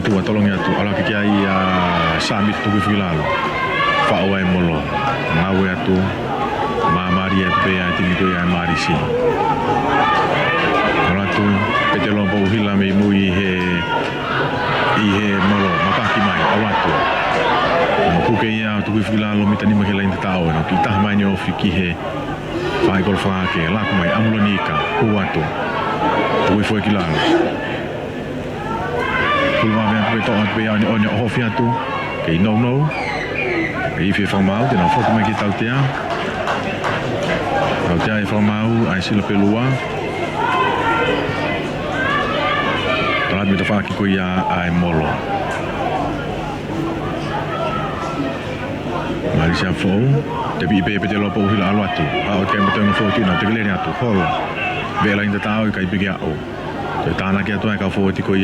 tua tolong ya tu ala ke ai summit tu filalo. Fa o ai molo. Ngawe atu mamari e pe ati mi ko ya marisi. Ratu pete lompo hila me mui he molo mapaki mai awatu. Puke ia tu filalo mitani mahela in tao no kita mai no fiki he fai gol fa ke la ko mai amulonika kuatu. Tu foi kilalo. Pulma vem pe to at pe ani on hofiatu ke no. Aí foi formal, de não foi como é que está o tia. O tia é formal, aí se pelua. Então me tofa aqui com a molo. Mas já foi, tapi ipe lo po hila alwatu. O tia me tofa foto na teglere atu. Hol. Vela ainda tá o kai bigia o. Tá na que atu é ka foto com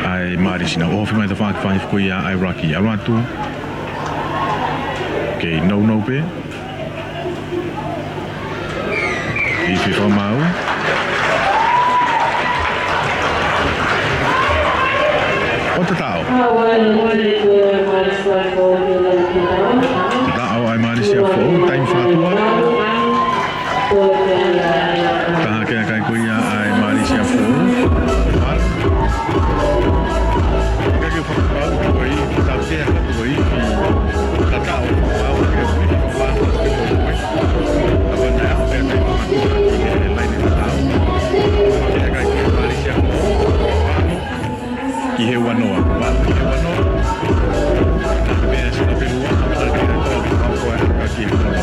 ai marisina. O fi mai tofa aqui faz com ai rocky alwatu. Okay, no pe. If you from mau. Wat taal? Taal ai Malaysia fo, time fatua. Taha ke kai kuya ai Malaysia fo. Kaya fo ba ko i ta se ha ko i. Taal. Kihe wanoa, kihe wanoa. Biasa tapi luar, tapi kita tahu apa kihe wanoa.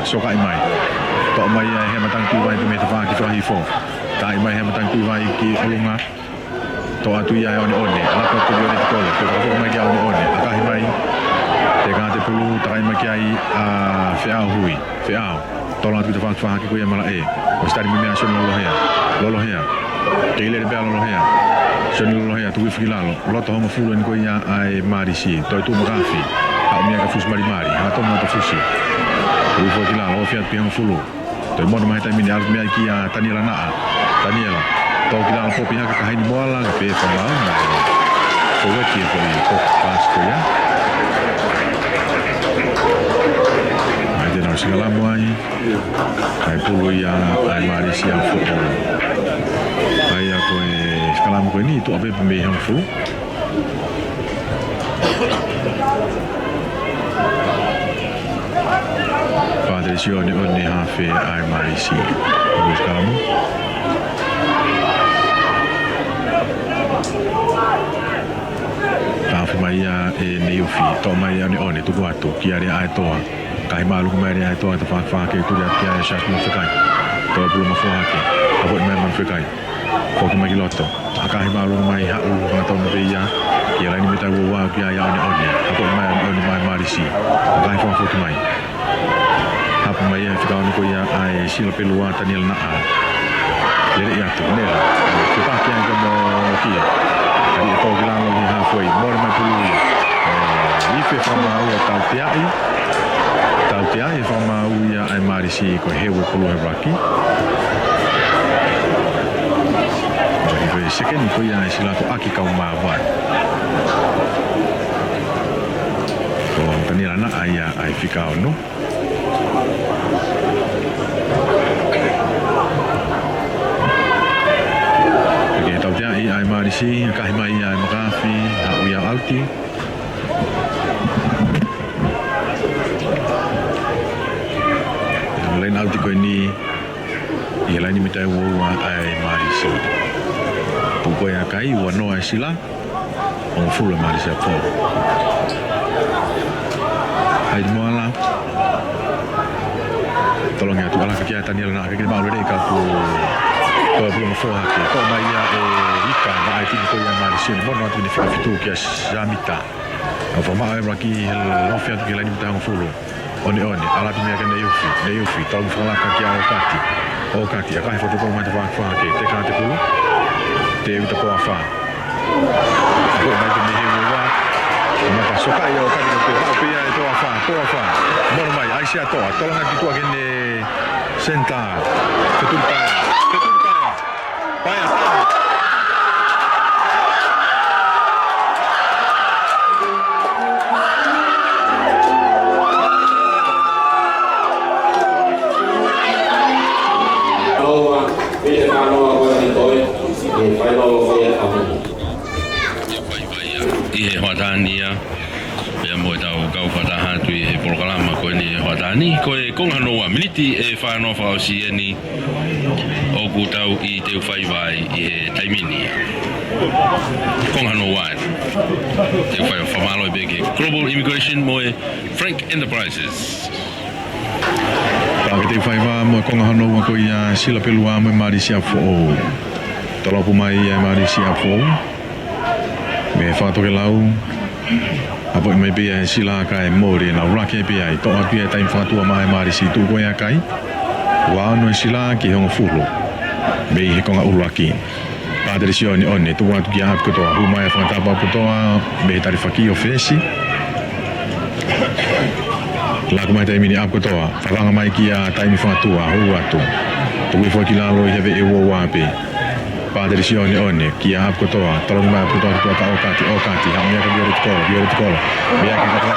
Soka mai to mai he matang tu mai me ta ki to hi fo tai mai he matang tu mai ki olunga to atu ya on ala ko tu yo ko to mai ya on aka hi mai te ga te pulu tai mai ki ai feau to la tu ta fa ki ko ya mala e o stari mi aso lolo hea te le be lolo hea son lolo hea tu fi lalo lo to mo fulu en ko ya ai marisi to tu magafi a mi ka fus mari ha to mo to fusi. Ufo kila lo fiat piang fulu. To mo mai ta mini arme ki a Daniela To kila po pihak ka haini moala pe fa ma. Ko weti ko ni ko pas ko ya. Ai de nós segala moi. Ai pulu ya ai Malaysia fu. Ai a ko segala mo ko ni to abe me hang fu. Tradizione ogni hafe ai marisi. Terus kamu? Hafe maya neufi. To maya ni oni tu kuatu. Kiari ai toa. Kai malu kumari ai toa. Tu fak ke tu dia kiari syas mu fekai. To belum mafu hake. Abot mai man fekai. Kau kumai loto. Kai malu mai hak lu ngato mbeya. Kiari ni mita wa kiari oni. Abot mai oni mai marisi. Kai fak kumai. pemaya fikau ni ko ia ai sila pelua tanil na a lele ia tu ne la kita kian ko mo kia ari to gilang ni ha foi mo mai pulu ni fe fama u tau tiai fama u ia ai marisi ko hewe pulu he raki second ko ia sila ko aki kau ma vai ko tanil na ai fikau no ai marisi kai mai ai makafi au ya alti lain alti ko ini ia ni mitai wo ai marisi puko ya kai wo no ai sila on full marisi po ai moala tolong ya tu ala kegiatan ni nak kita baru dek aku belum foha ke ko mai ya ika na ai tin ko ya marisi mo no tu ni fitu ke jamita apa mai raki no fiat ke lani mita full oni ala pimia kan na yufi tau fala ka kia o kati akai foto ko mai te fa ke te ka te pulu te uta ko afa ko mai te ni wa ma ka soka ya o kati ko ha pia to afa mo mai ai sia to tolong ki tu agene senta ketupa paya e Hotania e mo tau kau fataha tu e programa ko ni Hotani ko e kong hanoa miniti e whano whausi e ni o ku tau i te whai vai e taimini kong hanoa te whai whamalo e beke Global Immigration mo e Frank Enterprises Pake te whai wā mo kong hanoa ko ia sila pelua mo marisi a fo talopu mai e marisi a fo me whātoke lau apo i mai pia e sila kai mori na urake pia i toa pia taim whātua mai marisi tu koe a kai wāno e sila ki hongo furu me i he konga uraki pātere si oni oni tu wātu ki ahap kutoa humai a whātapa kutoa me he tari whaki o whesi lako mai taimini ahap kutoa whakanga mai ki a taimi whātua hou atu tu wifo ki lalo i hewe e uo wāpe Padre Sione one kia hap kotoa tolong mai puto tu ka okati ha mia ka biore tukolo mia ka ka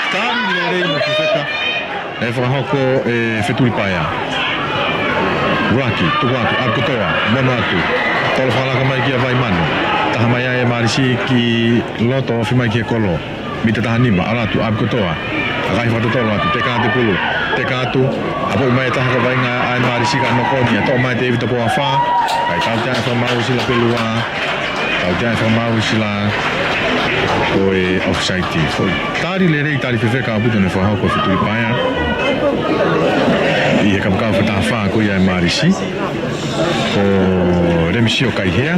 tan le mo feka e fra hoko e fetuli paya Raki tu watu hap kotoa monatu tolo fala ka mai kia vai mano ta mai e marisi ki loto fi mai kia kolo mita tahanima ala tu hap kotoa akai foto tolo tu teka te pulu teka tu apo mai ta ka vai nga ai marisi ka no konia to mai te evito po afa kai tau tia fa mau sila pelua tau tia fa mau sila koe offside so tari le rei tari fefe ka puto ne fa hau ko fitu paya i he kapka fa ta fa ko ia marisi ko remisio kai hea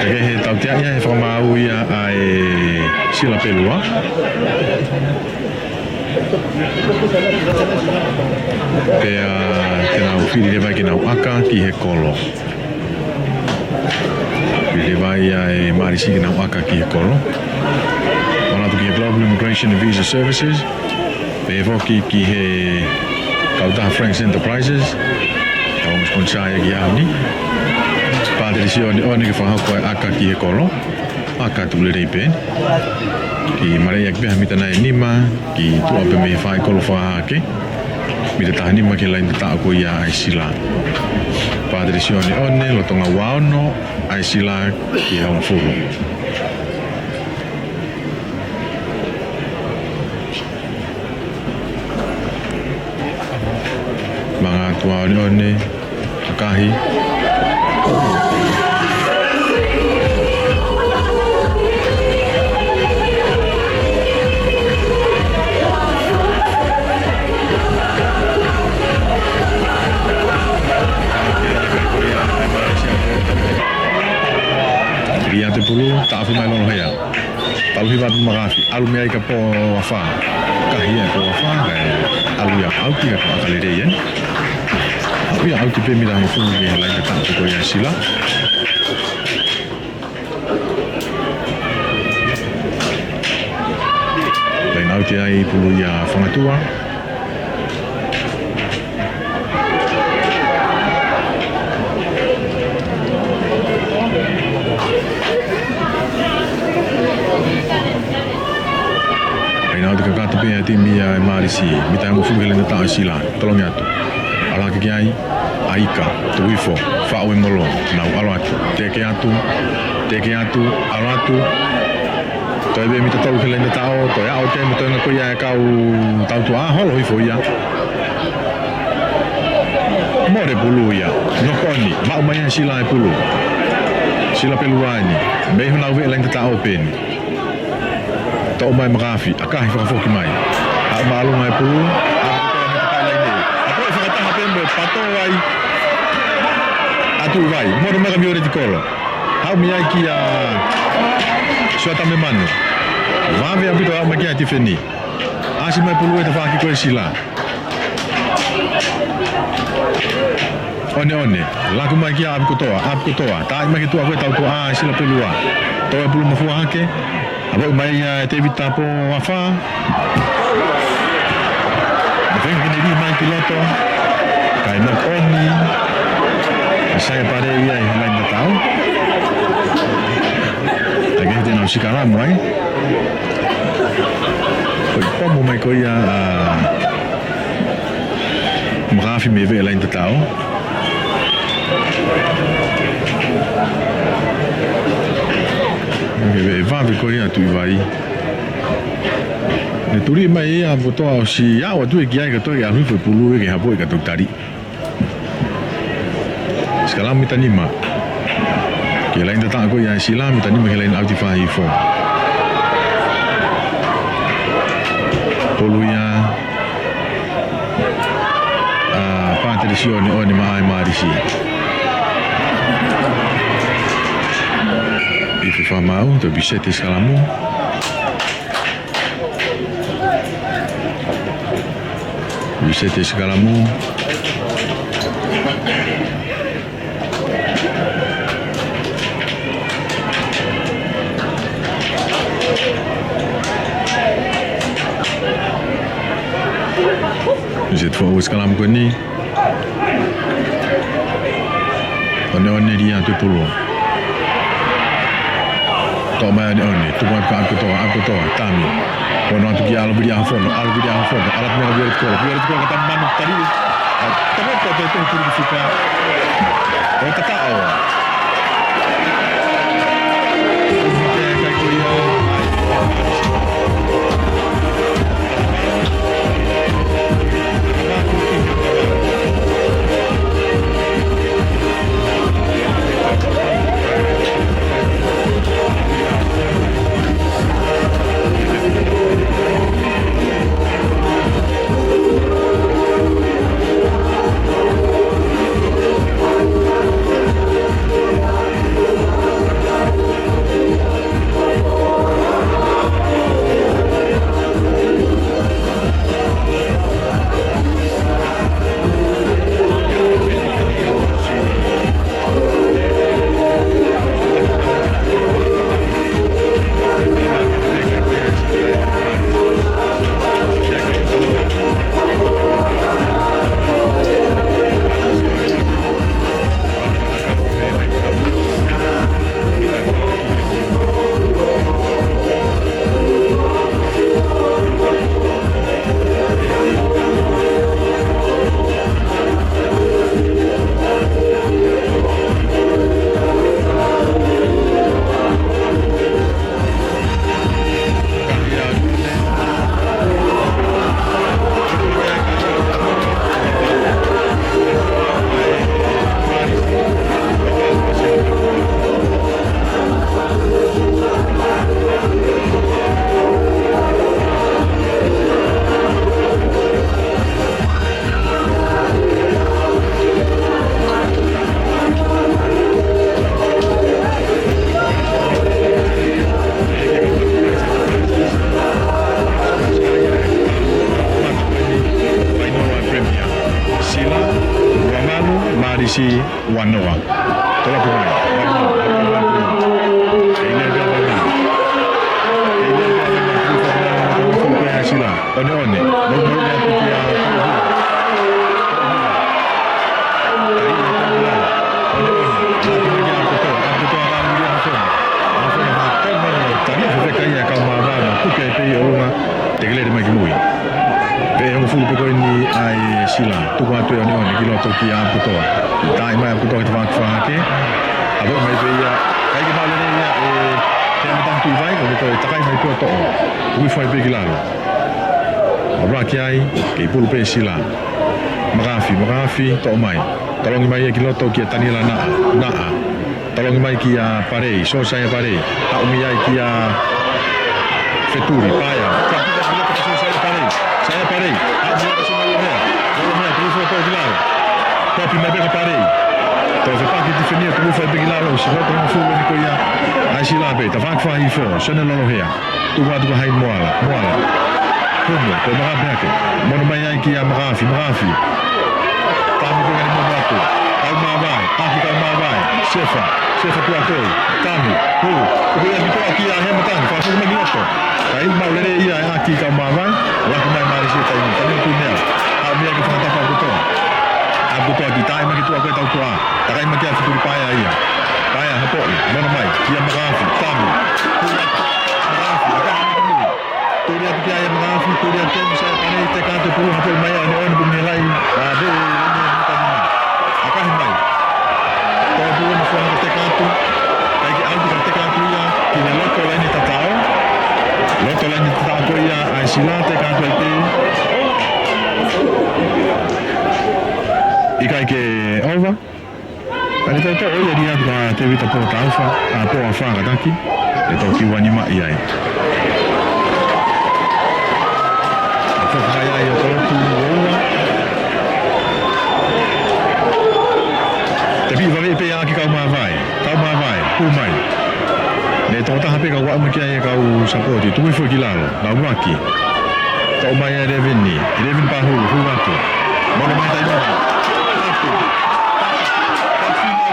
he tau tia ia fa mau ia ai sila pelua Pea tena ufiri le vai ki nau aka ki he kolo. Le vai e marisi ki nau aka ki he kolo. Wana tu ki he Global Immigration and Visa Services. Pea voki ki he Kautaha Frank Enterprises. Tau mskonsaya ki auni. Padre si oni ki whahako e aka ki he kolo. Aka tu le reipe. Ki mareia ki peha mita nai nima. Ki tuape me whai kolo whahake. Mita tahani ma ke lain te tako ia ai sila. Padre Sione one lo tonga waono ai sila ki hong furu. Mga tua one akahi. Ria te pulu tak fu mai lono hea. kalau hibat magafi alu mai ka po afa kahia po afa alu ya au ki ka kali de yen au ya au ti pe mi la fu ni la ka ta ko ya sila lain au ti ai pulu ya fangatua tapi mia marisi mita mo fu gelenda ta sila tolong ya tu ala ke ai aika tu wifo fa o molo na ala teke atu ala tu to be mita tolu gelenda ta o to ya o te mo to na ko ya ka u ta tu a holo wifo ya more pulu ya no koni ma o mai sila e pulu sila peluani me hona we lenda ta o pen to mai magafi akahi fa foki mai a malu mai pu a ko mai lai nei a ko fa ta hapen pato ai atu vai mo me cambio de colo ha mi ai ki a sota me mano va ve abito a makia ti feni a si mai pu e ta fa ki ko sila one la ko mai ki a ko toa ta mai ki tu a ko ta ko a sila pelua to e bulu mo fu hake Abo mai te vita po afa. Vem que nem mais piloto. Cai no oni. Saya pare ia lain Natal. Lagi kita nak sekarang mai. Kau mau mai kau ya Merafi me ve lain Natal. Va ve koia tu vai ne turi mai a voto si ya wa tu ki ai ka to ya hu fu pulu ke ha boy ka to tari sekarang mita nima ke lain datang ko ya sila mita nima ke lain auti fa hi fo pulu ya pa televisione oni mai marisi Ife fa mau to bisete skalamu bisete skalamu Zet fo skalam ko ni one dia tu pulu to mai ni oni tu mai ka aku to tami kono tu ki alu bidia fono alat me biar ko kata manu tadi tapi ko to tu suka o ta o tradisi Wanoa. Tolak pun. Ini dia bagi. Ini dia sila. One. Baru-baru dia kaya kau marah, kukai pei orang tegele de magimui. Pei orang fulu pekoi ni ai sila, tu kau tu yang ni kilo toki apa tu? Tai mai apa tu kita faham ke? Apa mai pei ya? Kaya kita malu ni ya, yang macam tu vai, kalau tu takai mai tu tu, tu fai pei gila. Orang kiai, kei pulu pei sila. Magafi, tu mai. Tolong mai kilo toki tani la na. Tolong mai kia parei, so saya parei. Tak umi ai kia Feturi, paya. Saya parei. Aku nak semua orang. Orang terus foto gelap. Tapi mereka parei. Terus apa kita definir terus foto gelap. Sebab orang full ni koya. Asyik lah be. Tafak faham info. Sana lalu hea. Tu buat tu hai muala. Kumlo. Kau makan berapa? Mana banyak kia magafi. Kami dengan lima batu. Kau mabai. Aku kau mabai. Sefa tu aku. Kami. Kemudian kita kia hematang. Pasal lagi apa? Kain mau lele ia aki kau mawan, laku mai mari kita ini. Kami tu ni. Kami lagi faham apa aku tu. Aku tu kita mai kita aku tahu tu. Takai mai kita tu paya ia. Paya apa? Mana mai? Dia mengafi. Kami. Tu dia kita yang mengafi. Tu dia kita saya pandai tekan tu puluh apa mai ni orang bernilai. Ada ini tadi. Akan mai. Kau pun masuk tekan tu. Lagi aku tekan tu ya. Kini lokal ini tak tahu. Loto lang yung tako iya ay sila tekan tuwete ikai ke ova kani tato oya dia ka tevi tapo alfa apo afa kataki ito kiwanima iya apo kaya iyo toloku ova tapi vave pe yang kau mavai kumai ne tota hape kau buat mungkin ayah kau support itu tu gila lo baru lagi kau bayar Devin pahu huatu mana mana tak mana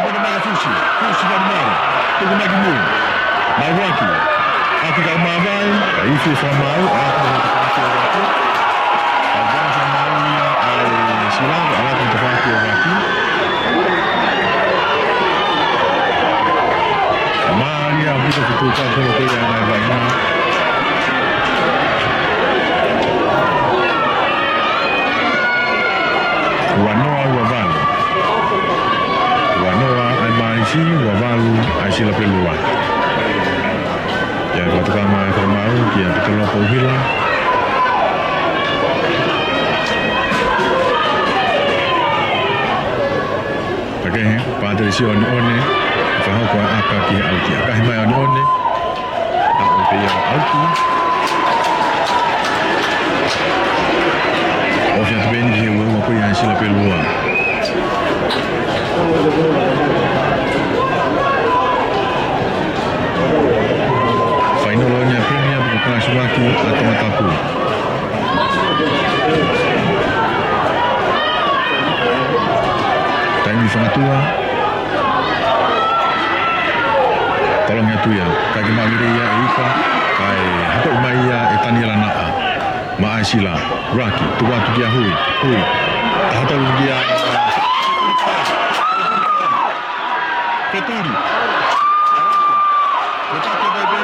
mana mana fusi mana tu kena gimana baru lagi aku kau mawai itu sama aku jangan sama ya silang alat untuk aku lagi Maria bisa bertukar kalau kau yang lain. Wanoa ai maisi wavalu ai sila pelua. Ya waktu kama kermau kia betul apa hila. Okay, pada isi one. Faham kau akak kia alki. Akak himai one. Tak boleh yang alki. Office beni dia mau kau yang sila pelua. Finalnya premier bukan sebaki atau matapu. Time di sana tua. Tolongnya tu ya, kaki magiri ya ika, kai apa umaya etani lana, maai sila, raki, tua tu dia hui, atau dia Feturi. Kita bebe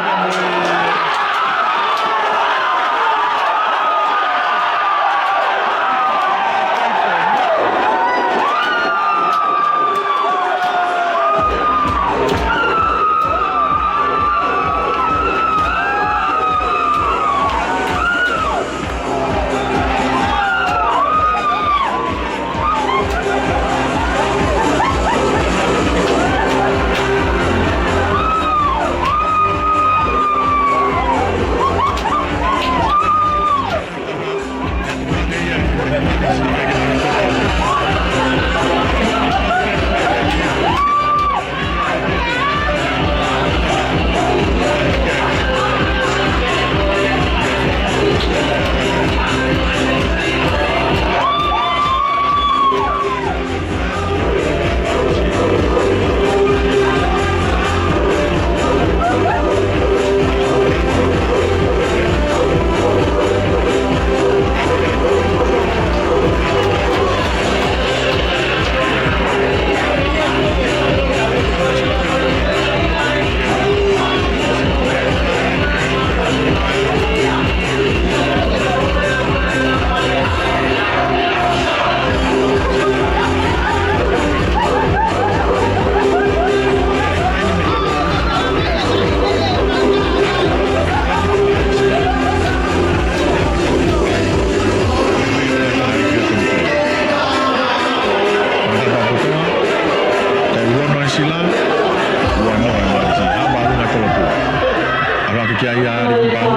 kia ia rimbau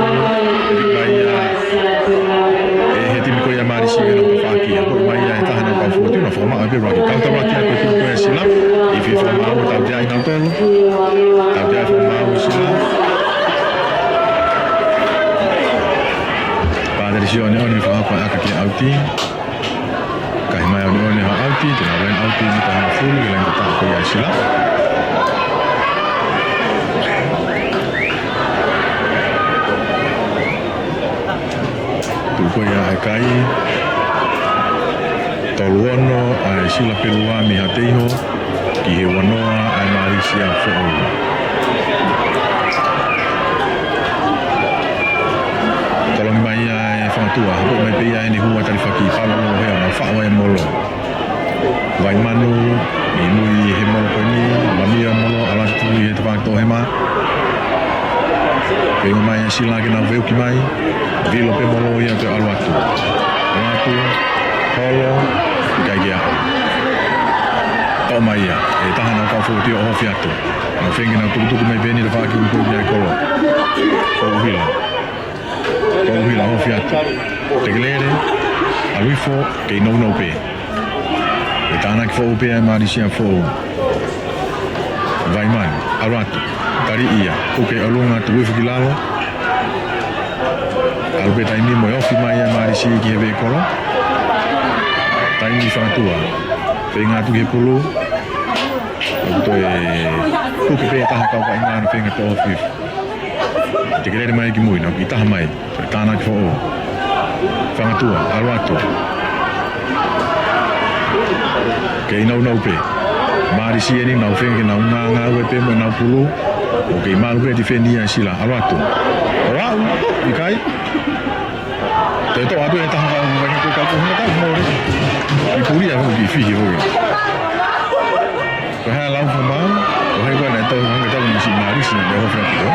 ribaya he timi ko ia marisi no faki ko mai ia tahana ka futu no forma abi roki ka ta roki ko ko sila if you forma o ta dia ina tolo ta dia forma o sila pada risione oni fa pa aka ki auti kai mai oni ha auti te na auti ni ta fulu le ta ko ia sila ko ia kai toluono ai sila pelua mi hateho ki he wanoa ai marisia fo tolong mai ai fatua ko mai pe ai ni hua tali faki palo he na fa wa molo vai manu ni mui he molo ko ni mamia molo ala tu he te to he ma pe mai sila ki na veu ki mai vilo pe molo ia te alwatu alwatu holo gagia toma ia e tahana ka futi o fiato no fingi na tuku mai veni le faki ko ia kolo ko hila o fiato te glere alwifo ke no pe e tahana ki fo pe ma di sia fo vai man alwatu tari ia o ke alunga tu wifi lalo albe taimi mo ofi mai marisi ki hebe kolo taimi fatua penga tu ke pulu to e ku ke pe ta ka ka ina no penga to ofi te kere mai ki moi no ki ta mai ta na fo fatua alwato ke no pe marisi ni no penga na nga we pe mo na pulu o ke malu pe difendia sila alwato wow ikai Tentu ada yang tahan kalau banyak tu kalau punya tak mau ni. Ikuri aku di fee je. Kau lalu pemau, kau buat nanti orang kita mesti maris ni dia orang tu.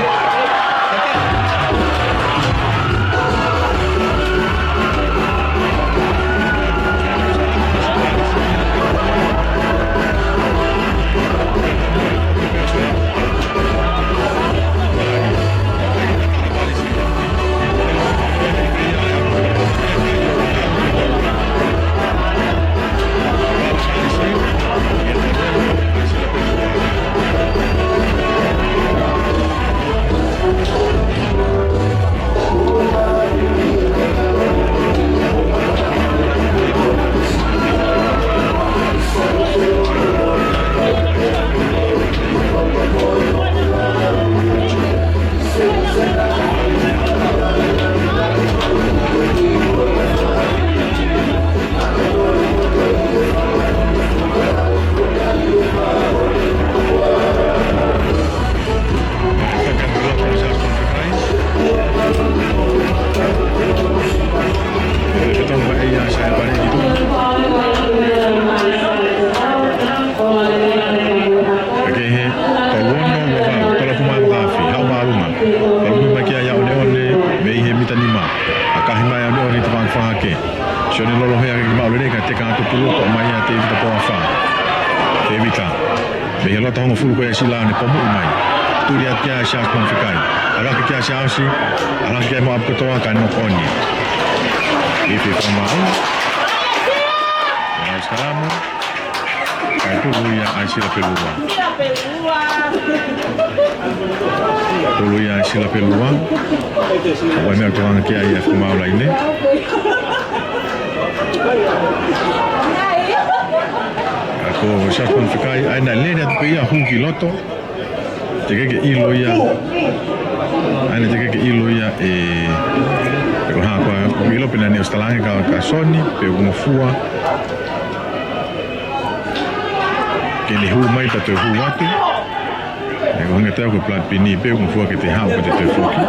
Tong fulu ko sila ni pomu mai tu dia kia sya konfikai ala kia sya si ala kia mo ap to kan no koni ifi fama ya sekarang itu ya sila pelua dulu ya sila pelua wana to ang kia ya fama lain ko sya konfikai ai na le dia pe ya hunki loto tege ke ilo ya ai tege ke ilo ya ko ha ko ilo pena ni ostalange ka soni pe mo fua ke le hu mai ta te hu watu e ko ngata ko plat pini pe mo fua ke te ha ko te foki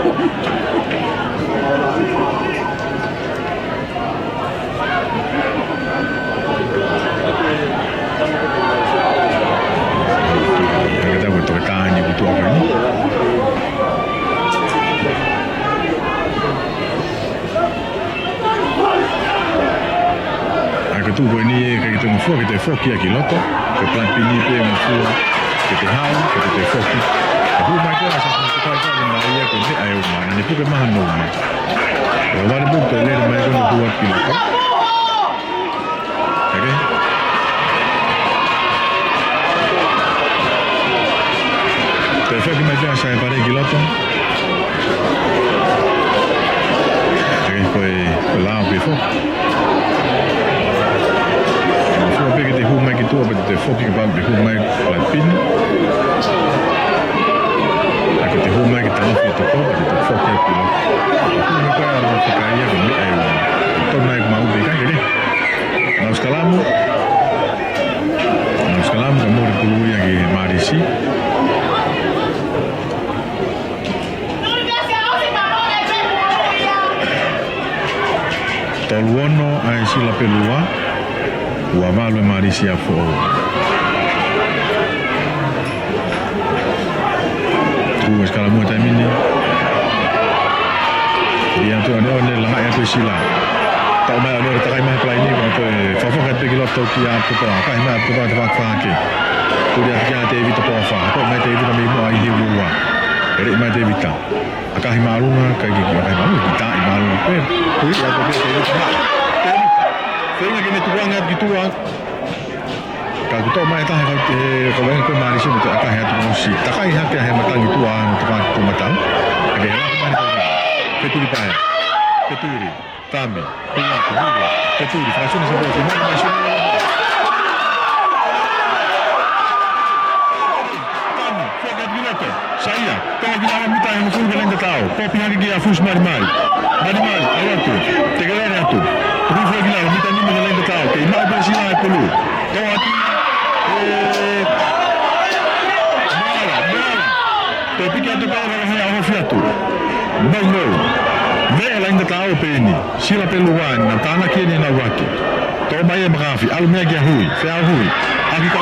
tu ni que te fo que te foki aqui loto que plan pini pe mo fua que te hau que te foki Hu mai ko sa ko ka ka ni mai ya ko ni ayo mai ni pu ke ma no mai. Wa ni bu ke le mai ko ni hu pi ko. Okay. Perfect mai ja sa pare gilato. Okay, ko la pe fo. Fo pe ke te hu mai ki tu pe te fo ki ba pe hu mai la pin. Aku te hu mai ki ta no to ko pe te fo ke pi. Aku ko ya no ka ya ko ni ai. To mai mau be ka ni. Nós calamos amor pulu yang di Marisi. Toluono ai sila pelua, ua malu Marisi afo. Tu calamos tamini. Dia tu ane lah yang tu sila. Tak mai ada tak mai pelai ni apa fa kat pergi lot tu kia apa kai mai apa tu fa ke tu dia kia te vita po fa ko mai te vita mai mo ai hi buwa ere mai te vita akai maruna kai ki kai malu vita i malu pe tu ya ko te vita fe na kene tu anga gitu ah ka tu mai ta ha te ko ven ko mari si tu akai ha tu si takai ha ke ha mata gitu ah tu pa tu mata ade la ko mari ke tu pa ke tu ri Tami, Keturi, frazione si può filmare ma Tami, fuoco di notte, Saya, tengah di dalam kita yang musuh kalian tahu, kopi lagi dia fus mari-mari, ayat tu, tegelan tu, terus lagi lah, kita ni kalian tahu, ke mau bersih perlu, kau hati, malah, tapi kita tahu orang yang awak fiat tu, no. Vea la inda tao pe ni, sila pe luan, na tana kini na waki. To mai makafi, al megi hui, fe al hui. Aki ka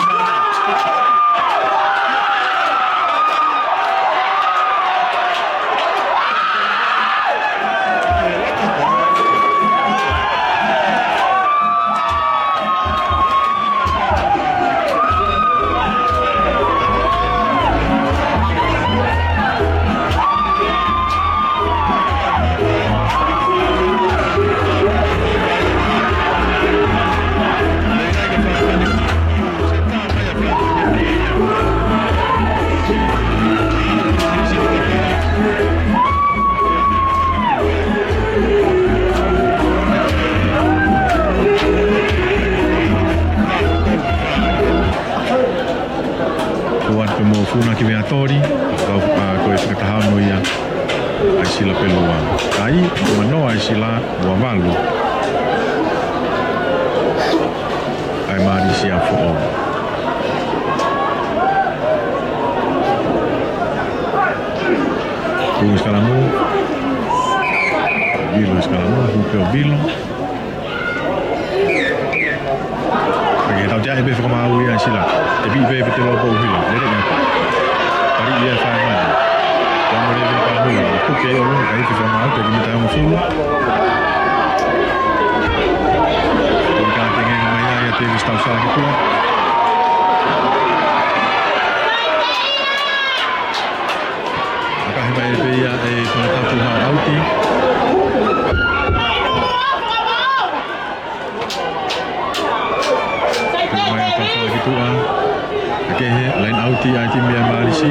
funa ki veatori ko e whakatahano ia ai sila pelua ai manoa ai sila ua walu ai Marisi afo o Hugo Escalamu Bilo Escalamu Hugo Bilo Porque tau jai be whakamau ia sila te bi be te lopo hila lere ia pari ia whae mani kama rewe ka hui kuke o runga ka hifi whamau te rimita e mawhulu kuri ka te ngenga mai ia te wistau sala ki tua akahi mai e ia e whanatatu hao auti Kehe lain auti ai tim ya Marisi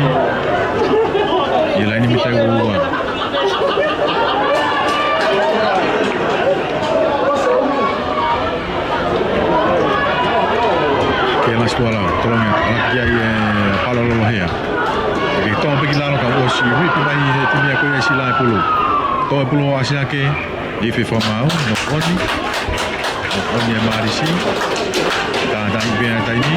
ia lain mitai uwa ke la scuola tolong ya palo lo hea ke to pe kilalo ka o si ri pe mai he tim ya ko ya sila pulu to pulu asia ke i fe formao no oni ya Marisi da ibe ta ini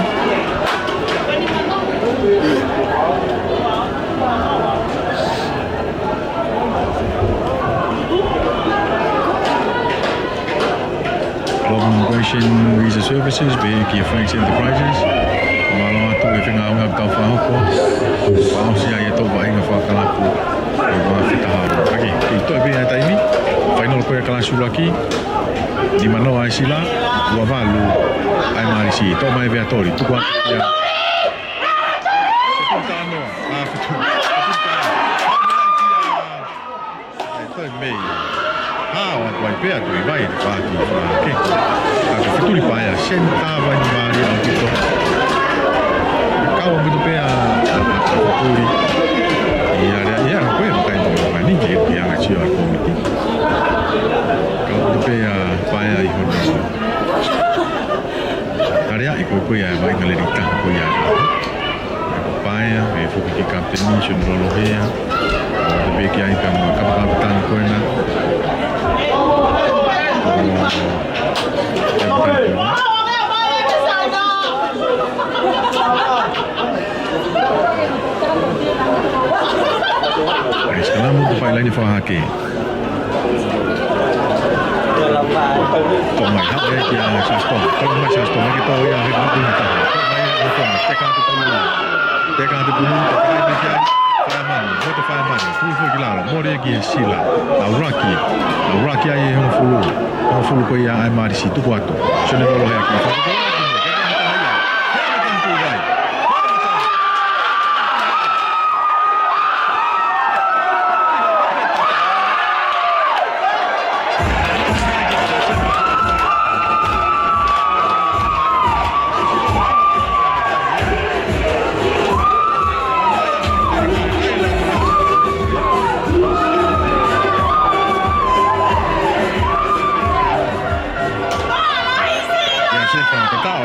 Immigration Visa Services, BQ Franks Enterprises. Malo atu e whenga unga kau whahoko. Whaosi ai e tau wa inga whakalapu. E wā whitaharu. Ake, ki toi pēhea taimi. Whainolo koe kalasuru aki. Ni manoa ai sila. Ua walu ai Marisi. Tau mai vea tori. Tuku atu kia. Tuku tānoa. Āwhitu. pea tu vai fa ki ke ka fituri paia sentava in mari al pito kau begitu pea fituri ya koe makai tu mani ke yang acio al komiti kau begitu pea paia I hono Karea iko ya vai ngalerita ko ya paia e fuki ki kapteni shunolo hea de que aí para o capitão Coena sekarang mau pakai lagi faham ke kau mai hak dia saston kalau mai saston lagi tahu yang kita punya tahu kau mai tekan tu pun Fireman, muito fireman, tudo foi lá, morre aqui sila, a Rocky aí é fulu que ia mais de situ quatro, se não vou aqui,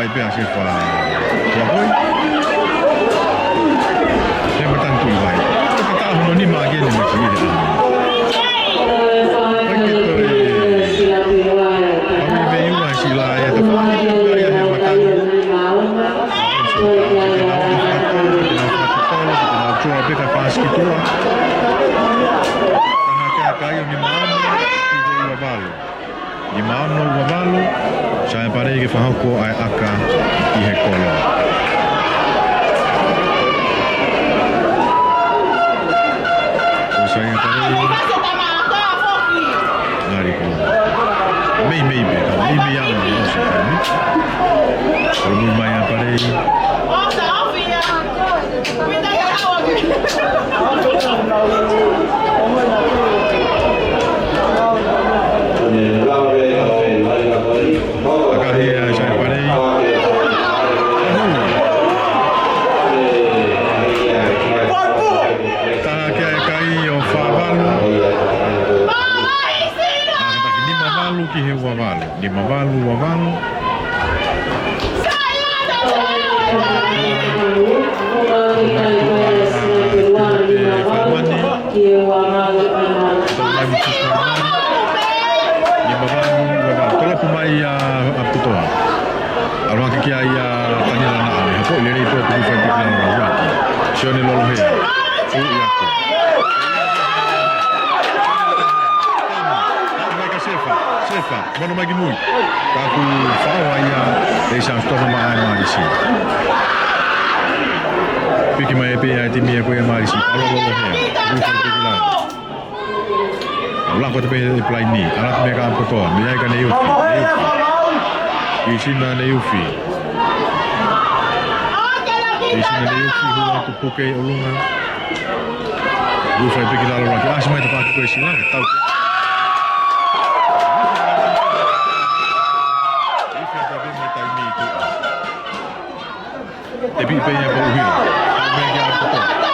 biar siapa Tuaboy saya bertantu baik kita tahu ni magi ni mesti dia kami beyu lah sila ya tapi ya yang bertantu cuba peka pas kita tengah kayu ni mana itu wabalo di mana wabalo saya parei que faham ko ai aka I he kolo so saya parei dari ko maybe yang masuk kami kalau mai parei saya parei tak kai o favalo tak ni mavalu ki he wavalo ni mavalu Pumai aputoa. Arwah kiki aya tanya lana ame. Hapo lele itu aku bukan pikir arwah. Sione lolo he. Fu yako. Mereka sefa. Mana lagi mui. Aku faham aya desa store mai marisi. Piki mai pe ai timi aku yang marisi. Kalau lolo he. Bukan pikir lana. Allah kau terpilih apply ni. Alat mereka apa tu? Mereka kan Yufi. Di sini ada Yufi. Di sini ada Yufi. Huang tu pakai ulungan. Yufi pergi lalu lagi. Semua itu pakai kuisi lah. Tahu. Yufi ada mereka ini itu. Tapi apa yang kau uhi? Mereka apa tu?